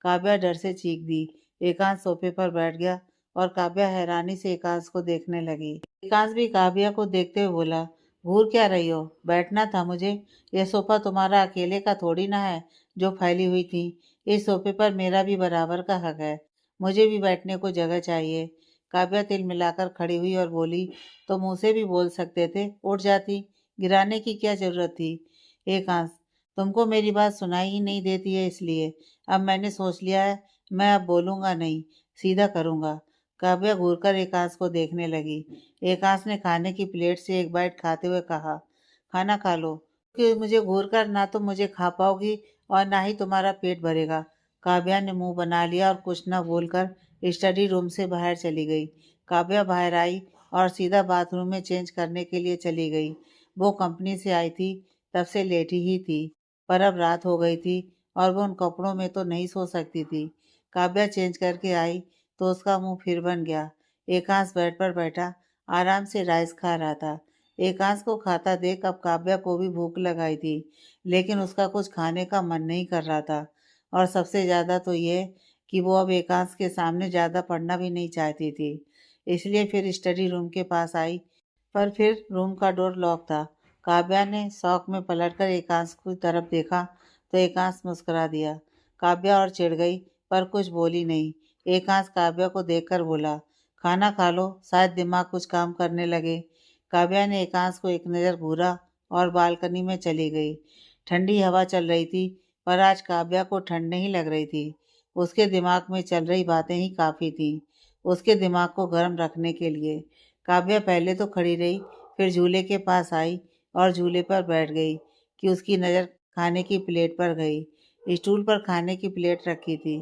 काव्या डर से चीख दी। एकांश सोफे पर बैठ गया और काव्या हैरानी से एकांश को देखने लगी। एकांश भी काव्या को देखते हुए बोला, घूर क्या रही हो? बैठना था मुझे। यह सोफा तुम्हारा अकेले का थोड़ी ना है जो फैली हुई थी। इस सोफे पर मेरा भी बराबर का हक है। मुझे भी बैठने को जगह चाहिए। काव्या तिल मिलाकर खड़ी हुई और बोली, तो मुँह से भी बोल सकते थे, उठ जाती, गिराने की क्या जरूरत थी? एकांश, तुमको मेरी बात सुनाई ही नहीं देती है, इसलिए अब मैंने सोच लिया है, मैं अब बोलूंगा नहीं, सीधा करूंगा। काव्या घूरकर एकांश को देखने लगी। एकांश ने खाने की प्लेट से एक बाइट खाते हुए कहा, खाना खा लो, कि मुझे घूरकर ना तो मुझे खा पाओगी और ना ही तुम्हारा पेट भरेगा। काव्या ने मुंह बना लिया और कुछ न बोलकर स्टडी रूम से बाहर चली गई। काव्या बाहर आई और सीधा बाथरूम में चेंज करने के लिए चली गई। वो कंपनी से आई थी, तब से लेटी ही थी, पर अब रात हो गई थी और वो उन कपड़ों में तो नहीं सो सकती थी। काव्या चेंज करके आई तो उसका मुंह फिर बन गया। एकांश बेड पर बैठा आराम से राइस खा रहा था। एकांश को खाता देख अब काव्या को भी भूख लगाई थी, लेकिन उसका कुछ खाने का मन नहीं कर रहा था। और सबसे ज़्यादा तो ये कि वो अब एकांश के सामने ज़्यादा पढ़ना भी नहीं चाहती थी, इसलिए फिर स्टडी रूम के पास आई, पर फिर रूम का डोर लॉक था। काव्या ने शौक में पलटकर एकांश की तरफ देखा तो एकांश मुस्कुरा दिया। काव्या और चिढ़ गई, पर कुछ बोली नहीं। एकांश काव्या को देखकर बोला, खाना खा लो, शायद दिमाग कुछ काम करने लगे। काव्या ने एकांश को एक नज़र घूरा और बालकनी में चली गई। ठंडी हवा चल रही थी, पर आज काव्या को ठंड नहीं लग रही थी। उसके दिमाग में चल रही बातें ही काफ़ी थी उसके दिमाग को गर्म रखने के लिए। काव्या पहले तो खड़ी रही, फिर झूले के पास आई और झूले पर बैठ गई कि उसकी नज़र खाने की प्लेट पर गई। स्टूल पर खाने की प्लेट रखी थी।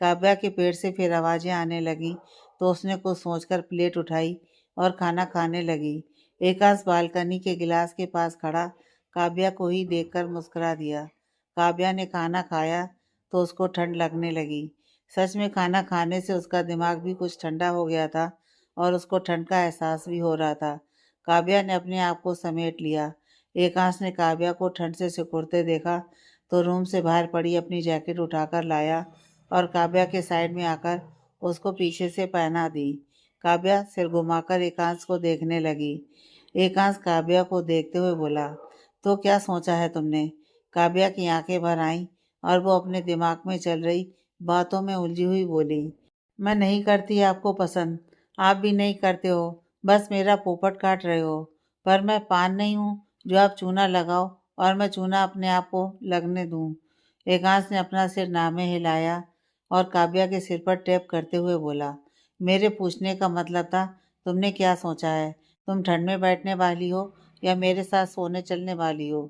काव्या के पेट से फिर आवाज़ें आने लगीं, तो उसने कुछ सोचकर प्लेट उठाई और खाना खाने लगी। एकांश बालकनी के गिलास के पास खड़ा काव्या को ही देखकर मुस्कुरा दिया। काव्या ने खाना खाया तो उसको ठंड लगने लगी। सच में खाना खाने से उसका दिमाग भी कुछ ठंडा हो गया था और उसको ठंड का एहसास भी हो रहा था। काव्या ने अपने आप को समेट लिया। एकांश ने काव्या को ठंड से सिकुड़ते देखा तो रूम से बाहर पड़ी अपनी जैकेट उठाकर लाया और काव्या के साइड में आकर उसको पीछे से पहना दी। काव्या सिर घुमाकर एकांश को देखने लगी। एकांश काव्या को देखते हुए बोला, तो क्या सोचा है तुमने? काव्या की आंखें भर आईं और वो अपने दिमाग में चल रही बातों में उलझी हुई बोली, मैं नहीं करती आपको पसंद। आप भी नहीं करते हो, बस मेरा पोपट काट रहे हो। पर मैं पान नहीं हूँ जो आप चूना लगाओ और मैं चूना अपने आप को लगने दूँ। एकांश ने अपना सिर नामे हिलाया और काव्या के सिर पर टैप करते हुए बोला, मेरे पूछने का मतलब था, तुमने क्या सोचा है? तुम ठंड में बैठने वाली हो या मेरे साथ सोने चलने वाली हो?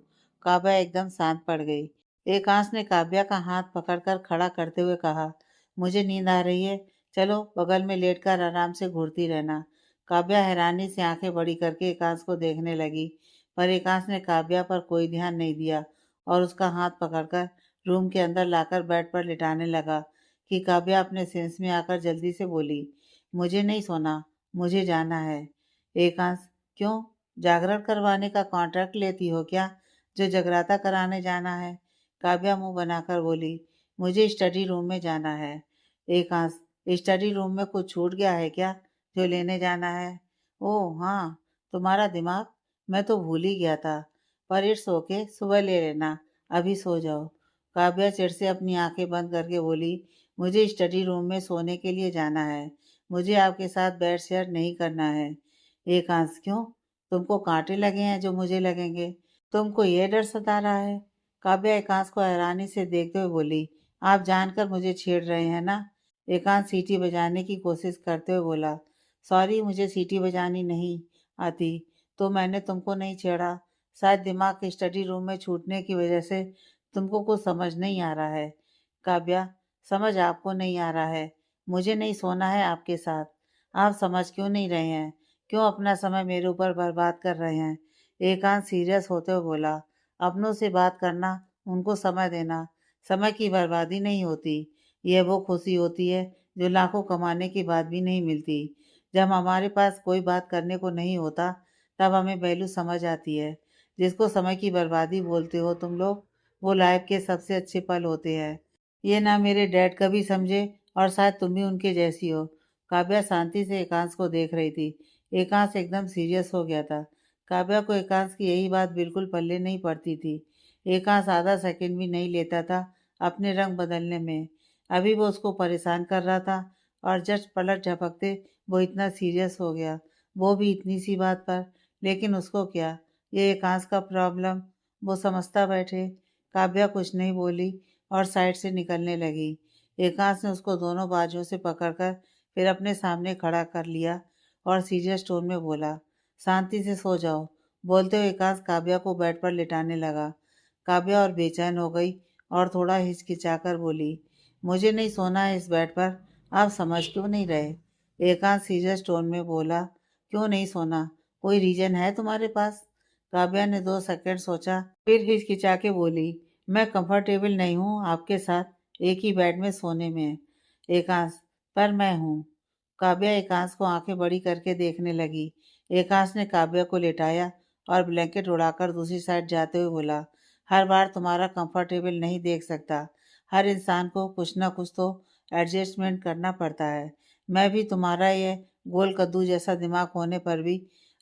काव्या एकदम शांत पड़ गई। एकांश ने काव्या का हाथ पकड़कर खड़ा करते हुए कहा, मुझे नींद आ रही है, चलो बगल में लेटकर आराम से घूरती रहना। काव्या हैरानी से आंखें बड़ी करके एकांश को देखने लगी, पर एकांश ने काव्या पर कोई ध्यान नहीं दिया और उसका हाथ पकड़कर रूम के अंदर लाकर बेड पर लिटाने लगा कि काव्या अपने सेंस में आकर जल्दी से बोली, मुझे नहीं सोना, मुझे जाना है। एकांश, क्यों? जागरण करवाने का कॉन्ट्रैक्ट लेती हो क्या, जो जगराता कराने जाना है? काव्या मुंह बनाकर बोली, मुझे स्टडी रूम में जाना है। एकांश, स्टडी रूम में कुछ छूट गया है क्या जो लेने जाना है? ओह हाँ, तुम्हारा दिमाग, मैं तो भूल ही गया था। पर इट्स ओके, सुबह ले लेना, अभी सो जाओ। काव्या चिढ़ से अपनी आंखें बंद करके बोली, मुझे स्टडी रूम में सोने के लिए जाना है, मुझे आपके साथ बेड शेयर नहीं करना है। एकांश, क्यों? तुमको कांटे लगे हैं जो मुझे लगेंगे? तुमको ये डर सता रहा है? काव्या एकांश को हैरानी से देखते हुए बोली, आप जानकर मुझे छेड़ रहे हैं ना? एकांश सीटी बजाने की कोशिश करते हुए बोला, सॉरी, मुझे सीटी बजानी नहीं आती, तो मैंने तुमको नहीं छेड़ा। शायद दिमाग के स्टडी रूम में छूटने की वजह से तुमको कुछ समझ नहीं आ रहा है। काव्या, समझ आपको नहीं आ रहा है, मुझे नहीं सोना है आपके साथ। आप समझ क्यों नहीं रहे हैं? क्यों अपना समय मेरे ऊपर बर्बाद कर रहे हैं? एकांत सीरियस होते हुए बोला, अपनों से बात करना, उनको समय देना, समय की बर्बादी नहीं होती। यह वो खुशी होती है जो लाखों कमाने के बाद भी नहीं मिलती। जब हमारे पास कोई बात करने को नहीं होता, तब हमें वैल्यू समझ आती है। जिसको समय की बर्बादी बोलते हो तुम लोग, वो लाइफ के सबसे अच्छे पल होते हैं। ये ना मेरे डैड कभी समझे और शायद तुम भी उनके जैसी हो। काव्या शांति से एकांश को देख रही थी। एकांश एकदम सीरियस हो गया था। काव्या को एकांश की यही बात बिल्कुल पल्ले नहीं पड़ती थी। एकांश आधा सेकंड भी नहीं लेता था अपने रंग बदलने में। अभी वो उसको परेशान कर रहा था और जस्ट पलट झपकते वो इतना सीरियस हो गया, वो भी इतनी सी बात पर। लेकिन उसको क्या, ये एकांश का प्रॉब्लम, वो समझता बैठे। काव्या कुछ नहीं बोली और साइड से निकलने लगी। एकांश ने उसको दोनों बाजुओं से पकड़कर फिर अपने सामने खड़ा कर लिया और सीरियस टोन में बोला, शांति से सो जाओ। बोलते हुए एकांश काव्या को बेड पर लिटाने लगा। काव्या और बेचैन हो गई और थोड़ा हिचकिचाकर बोली, मुझे नहीं सोना है इस बेड पर, आप समझ क्यों नहीं रहे? एकांश सीरियस टोन में बोला, क्यों नहीं सोना? कोई रीजन है तुम्हारे पास? काव्या ने 2 सेकंड सोचा, फिर हिचकिचा के बोली, मैं कंफर्टेबल नहीं हूँ आपके साथ एक ही बेड में सोने में। एकांश, पर मैं हूँ। काव्या एकांश को आंखें बड़ी करके देखने लगी। एकांश ने काव्या को लेटाया और ब्लैंकेट उड़ाकर दूसरी साइड जाते हुए बोला, हर बार तुम्हारा कंफर्टेबल नहीं देख सकता। हर इंसान को कुछ ना कुछ तो एडजस्टमेंट करना पड़ता है। मैं भी तुम्हारा ये गोल कद्दू जैसा दिमाग होने पर भी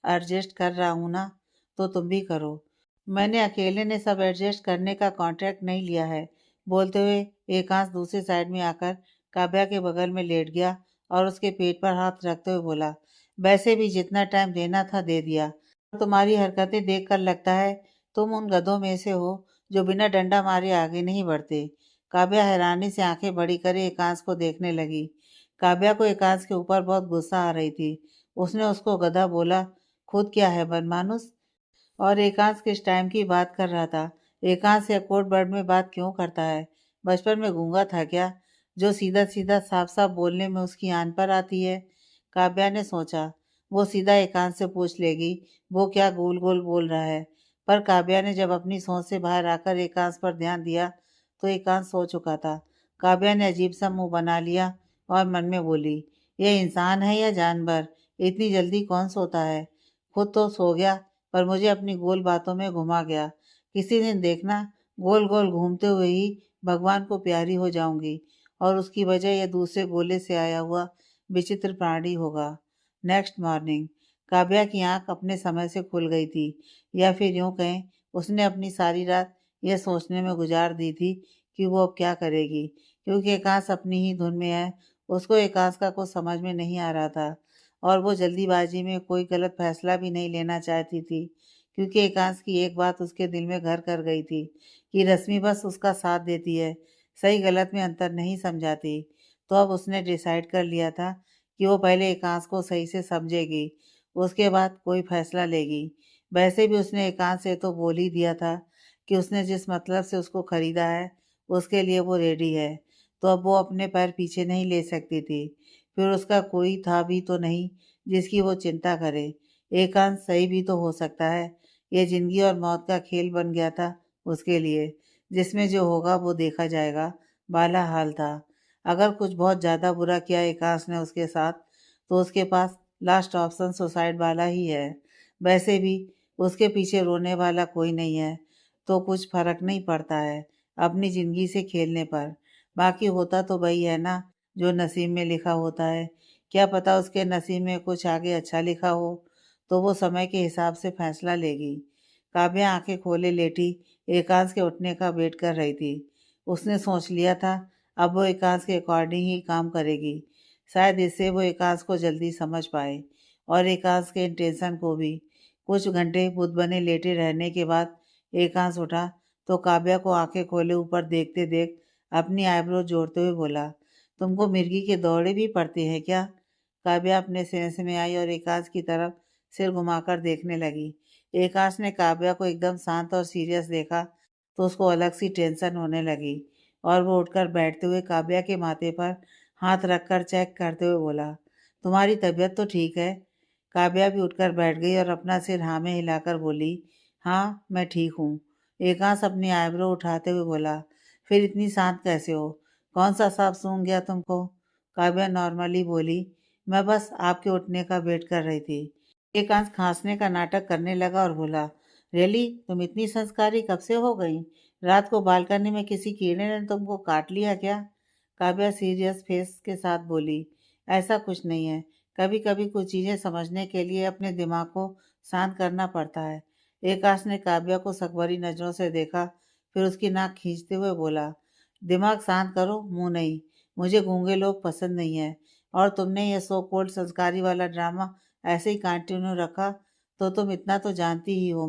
एडजस्ट कर रहा हूँ ना, तो तुम भी करो। मैंने अकेले ने सब एडजस्ट करने का कॉन्ट्रैक्ट नहीं लिया है। बोलते हुए एकांश दूसरी साइड में आकर काव्या के बगल में लेट गया और उसके पेट पर हाथ रखते हुए बोला, वैसे भी जितना टाइम देना था दे दिया। तुम्हारी हरकतें देखकर लगता है तुम उन गधों में से हो जो बिना डंडा मारे आगे नहीं बढ़ते। काव्या हैरानी से आंखें बड़ी करे एकांश को देखने लगी। काव्या को एकांश के ऊपर बहुत गुस्सा आ रही थी। उसने उसको गधा बोला, खुद क्या है मनमानुस? और एकांश किस टाइम की बात कर रहा था? एकांश या कोड वर्ड में बात क्यों करता है? बचपन में गूंगा था क्या, जो सीधा सीधा साफ साफ बोलने में उसकी आन पर आती है? काव्या ने सोचा, वो सीधा एकांश से पूछ लेगी वो क्या गोल गोल बोल रहा है। पर काव्या ने जब अपनी सोच से बाहर आकर एकांश पर ध्यान दिया तो एकांश सो चुका था। काव्या ने अजीब सा मुंह बना लिया और मन में बोली, ये इंसान है या जानवर? इतनी जल्दी कौन सोता है? खुद तो सो गया, पर मुझे अपनी गोल बातों में घुमा गया। किसी दिन देखना, गोल गोल घूमते हुए ही भगवान को प्यारी हो जाऊंगी और उसकी वजह यह दूसरे गोले से आया हुआ विचित्र प्राणी होगा। नेक्स्ट मॉर्निंग काव्या की आंख अपने समय से खुल गई थी, या फिर यूं कहें उसने अपनी सारी रात यह सोचने में गुजार दी थी कि वो अब क्या करेगी, क्योंकि एकांश अपनी ही धुन में है। उसको एकांश का कुछ समझ में नहीं आ रहा था और वो जल्दीबाजी में कोई गलत फैसला भी नहीं लेना चाहती थी, क्योंकि एकांश की एक बात उसके दिल में घर कर गई थी कि रश्मि बस उसका साथ देती है, सही गलत में अंतर नहीं समझाती। तो अब उसने डिसाइड कर लिया था कि वो पहले एकांश को सही से समझेगी, उसके बाद कोई फैसला लेगी। वैसे भी उसने एकांश से तो बोल ही दिया था कि उसने जिस मतलब से उसको खरीदा है उसके लिए वो रेडी है, तो अब वो अपने पैर पीछे नहीं ले सकती थी। फिर उसका कोई था भी तो नहीं जिसकी वो चिंता करे। एकांत सही भी तो हो सकता है। ये जिंदगी और मौत का खेल बन गया था उसके लिए, जिसमें जो होगा वो देखा जाएगा वाला हाल था। अगर कुछ बहुत ज़्यादा बुरा किया एकांश ने उसके साथ, तो उसके पास लास्ट ऑप्शन सुसाइड वाला ही है। वैसे भी उसके पीछे रोने वाला कोई नहीं है, तो कुछ फर्क नहीं पड़ता है अपनी ज़िंदगी से खेलने पर। बाकी होता तो वही है ना जो नसीब में लिखा होता है। क्या पता उसके नसीब में कुछ आगे अच्छा लिखा हो, तो वो समय के हिसाब से फैसला लेगी। काव्या आंखें खोले लेटी एकांश के उठने का वेट कर रही थी। उसने सोच लिया था अब वो एकांश के अकॉर्डिंग ही काम करेगी। शायद इससे वो एकांश को जल्दी समझ पाए और एकांश के इंटेंशन को भी। कुछ घंटे बुद्ध बने लेटे रहने के बाद एकांश उठा तो काव्या को आंखें खोले ऊपर देखते देख अपनी आईब्रो जोड़ते हुए बोला, तुमको मिर्गी के दौड़े भी पड़ते हैं क्या? काव्या अपने सेंस में आई और एकांश की तरफ सिर घुमाकर देखने लगी। एकांश ने काव्या को एकदम शांत और सीरियस देखा तो उसको अलग सी टेंशन होने लगी और वो उठकर बैठते हुए काव्या के माथे पर हाथ रखकर चेक करते हुए बोला, तुम्हारी तबीयत तो ठीक है? काव्या भी उठकर बैठ गई और अपना सिर हाँ में हिलाकर बोली, हाँ मैं ठीक हूँ। एकांश अपनी आईब्रो उठाते हुए बोला, फिर इतनी शांत कैसे हो? कौन सा सांप सूंघ गया तुमको? काव्या नॉर्मली बोली, मैं बस आपके उठने का वेट कर रही थी। एकांश खांसने का नाटक करने लगा और बोला, रियली तुम इतनी संस्कारी कब से हो गई? रात को बालकनी में किसी कीड़े ने तुमको काट लिया क्या? काव्या सीरियस फेस के साथ बोली, ऐसा कुछ नहीं है। कभी कभी कुछ चीज़ें समझने के लिए अपने दिमाग को शांत करना पड़ता है। एकाश ने काव्या को सकभरी नज़रों से देखा, फिर उसकी नाक खींचते हुए बोला, दिमाग शांत करो, मुंह नहीं। मुझे गूंगे लोग पसंद नहीं है, और तुमने ये सो कोल्ड संस्कारी वाला ड्रामा ऐसे ही कंटिन्यू रखा तो तुम इतना तो जानती ही हो,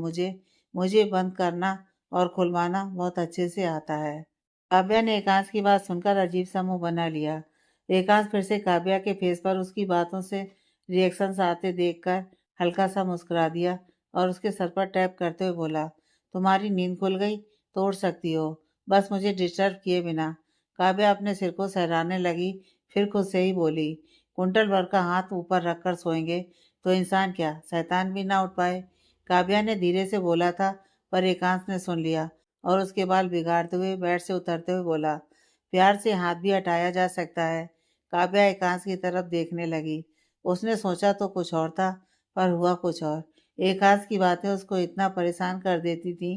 मुझे बंद करना और खुलवाना बहुत अच्छे से आता है। काव्या ने एकांश की बात सुनकर अजीब सा मुंह बना लिया। एकांश फिर से काव्या के फेस पर उसकी बातों से रिएक्शंस आते देखकर हल्का सा मुस्कुरा दिया और उसके सर पर टैप करते हुए बोला, तुम्हारी नींद खुल गई तो उठ सकती हो, बस मुझे डिस्टर्ब किए बिना। काव्या अपने सिर को सहराने लगी, फिर खुद से ही बोली, कुंटल भर का हाथ ऊपर रखकर सोएंगे तो इंसान क्या शैतान भी ना उठ पाए? काव्या ने धीरे से बोला था, पर एकांश ने सुन लिया और उसके बाल बिगाड़ते हुए बेड से उतरते हुए बोला, प्यार से हाथ भी हटाया जा सकता है। काव्या एकांश की तरफ देखने लगी। उसने सोचा तो कुछ और था, पर हुआ कुछ और। एकांश की बातें उसको इतना परेशान कर देती थी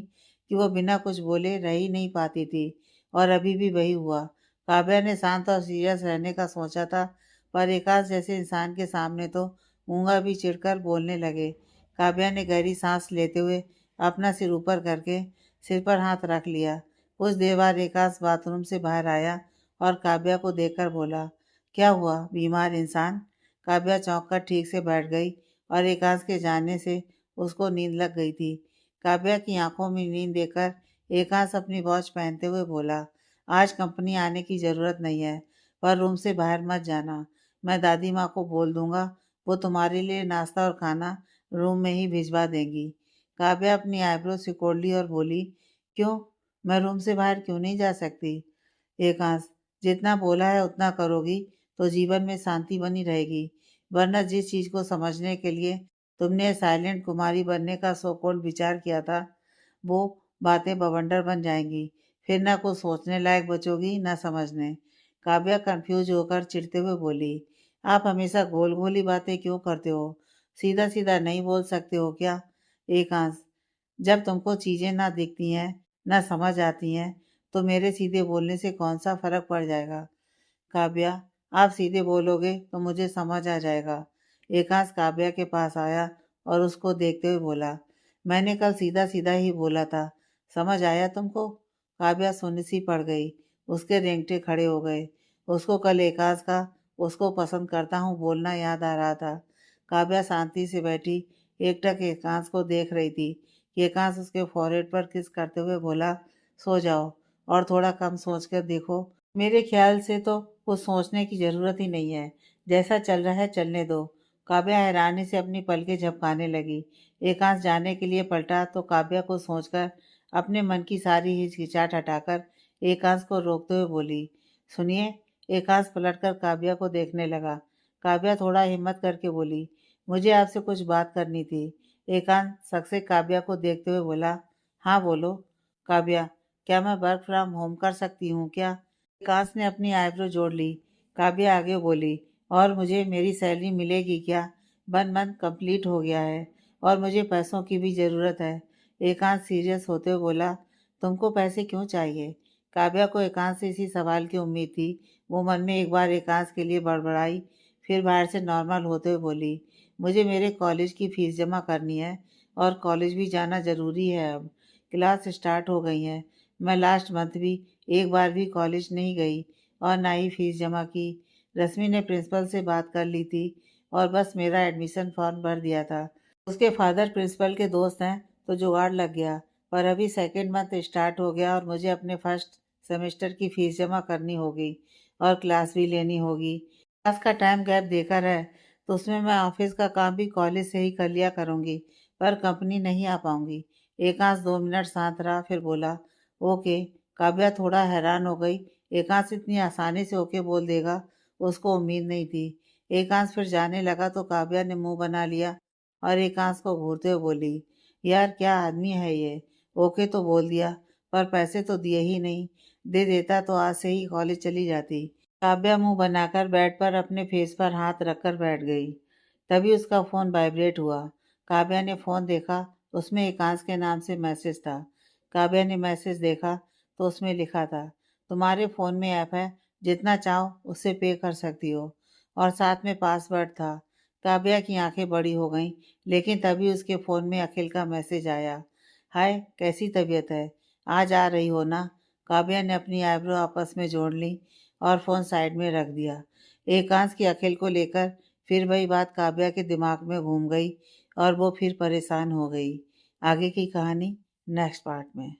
कि वो बिना कुछ बोले रह ही नहीं पाती थी, और अभी भी वही हुआ। काव्या ने शांत और सीरियस रहने का सोचा था, पर एकांश जैसे इंसान के सामने तो गूंगा भी चिढ़कर बोलने लगे। काव्या ने गहरी सांस लेते हुए अपना सिर ऊपर करके सिर पर हाथ रख लिया। कुछ देर बाद एकांश बाथरूम से बाहर आया और काव्या को देखकर बोला, क्या हुआ बीमार इंसान? काव्या चौंक कर ठीक से बैठ गई और एकांश के जाने से उसको नींद लग गई थी। काव्या की आंखों में नींद देखकर एकांश अपनी वॉच पहनते हुए बोला, आज कंपनी आने की ज़रूरत नहीं है, पर रूम से बाहर मत जाना। मैं दादी माँ को बोल दूंगा, वो तुम्हारे लिए नाश्ता और खाना रूम में ही भिजवा देंगी। काव्या अपनी आईब्रो सिकोड़ ली और बोली, क्यों? मैं रूम से बाहर क्यों नहीं जा सकती? एकांश, जितना बोला है उतना करोगी तो जीवन में शांति बनी रहेगी, वरना जिस चीज़ को समझने के लिए तुमने साइलेंट कुमारी बनने का सो कॉल्ड विचार किया था, वो बातें बवंडर बन जाएंगी। फिर ना कुछ सोचने लायक बचोगी ना समझने। काव्या कंफ्यूज होकर चिढ़ते हुए बोली, आप हमेशा गोल गोल ही बातें क्यों करते हो? सीधा सीधा नहीं बोल सकते हो क्या? एकांश, जब तुमको चीज़ें ना दिखती हैं ना समझ आती हैं, तो मेरे सीधे बोलने से कौन सा फर्क पड़ जाएगा? काव्या, आप सीधे बोलोगे तो मुझे समझ आ जाएगा। एकांश काव्या के पास आया और उसको देखते हुए बोला, मैंने कल सीधा सीधा ही बोला था, समझ आया तुमको? काव्या सुन्न सी पड़ गई। उसके रेंगटे खड़े हो गए। उसको कल एकांश का उसको पसंद करता हूँ बोलना याद आ रहा था। काव्या शांति से बैठी एकटक एकांश को देख रही थी कि एकांश उसके फॉरहेड पर किस करते हुए बोला, सो जाओ और थोड़ा कम सोचकर देखो। मेरे ख्याल से तो कुछ सोचने की ज़रूरत ही नहीं है, जैसा चल रहा है चलने दो। काव्या हैरानी से अपनी पलकें झपकाने लगी। एकांश जाने के लिए पलटा तो काव्या को सोचकर अपने मन की सारी हिचकिचाहट हटाकर एकांश को रोकते हुए बोली, सुनिए। एकांश पलटकर काव्या को देखने लगा। काव्या थोड़ा हिम्मत करके बोली, मुझे आपसे कुछ बात करनी थी। एकांत शक से काव्या को देखते हुए बोला, हाँ बोलो। काव्या, क्या मैं वर्क फ्रॉम होम कर सकती हूँ क्या? एकांत ने अपनी आईब्रो जोड़ ली। काव्या आगे बोली, और मुझे मेरी सैलरी मिलेगी क्या? 1 मंथ कंप्लीट हो गया है और मुझे पैसों की भी ज़रूरत है। एकांत सीरियस होते हुए बोला, तुमको पैसे क्यों चाहिए? काव्या को एकांत से इसी सवाल की उम्मीद थी। वो मन में एक बार एकांत के लिए बड़बड़ाई, फिर बाहर से नॉर्मल होते हुए बोली, मुझे मेरे कॉलेज की फ़ीस जमा करनी है और कॉलेज भी जाना ज़रूरी है अब। क्लास स्टार्ट हो गई हैं। मैं लास्ट मंथ भी एक बार भी कॉलेज नहीं गई और ना ही फ़ीस जमा की। रश्मि ने प्रिंसिपल से बात कर ली थी और बस मेरा एडमिशन फॉर्म भर दिया था। उसके फादर प्रिंसिपल के दोस्त हैं तो जुगाड़ लग गया। पर अभी सेकेंड मंथ स्टार्ट हो गया और मुझे अपने फर्स्ट सेमेस्टर की फ़ीस जमा करनी होगी और क्लास भी लेनी होगी। क्लास का टाइम गैप देकर है तो उसमें मैं ऑफिस का काम भी कॉलेज से ही कर लिया करूँगी, पर कंपनी नहीं आ पाऊँगी। एकांश 2 मिनट शांत रहा, फिर बोला, ओके। काव्या थोड़ा हैरान हो गई। एकांश इतनी आसानी से ओके बोल देगा, उसको उम्मीद नहीं थी। एकांश फिर जाने लगा तो काव्या ने मुंह बना लिया और एकांश को घूरते हुए बोली, यार क्या आदमी है ये? ओके तो बोल दिया, पर पैसे तो दिए ही नहीं। दे देता तो आज से ही कॉलेज चली जाती। काव्या मुंह बनाकर बेड पर अपने फेस पर हाथ रखकर बैठ गई। तभी उसका फ़ोन वाइब्रेट हुआ। काव्या ने फ़ोन देखा, उसमें एकांश के नाम से मैसेज था। काव्या ने मैसेज देखा तो उसमें लिखा था, तुम्हारे फ़ोन में ऐप है, जितना चाहो उससे पे कर सकती हो, और साथ में पासवर्ड था। काव्या की आंखें बड़ी हो गईं, लेकिन तभी उसके फ़ोन में अखिल का मैसेज आया, हाय कैसी तबीयत है, आज आ रही हो ना? काव्या ने अपनी आईब्रो आपस में जोड़ ली और फ़ोन साइड में रख दिया। एकांश की अखिल को लेकर फिर वही बात काव्या के दिमाग में घूम गई और वो फिर परेशान हो गई। आगे की कहानी नेक्स्ट पार्ट में।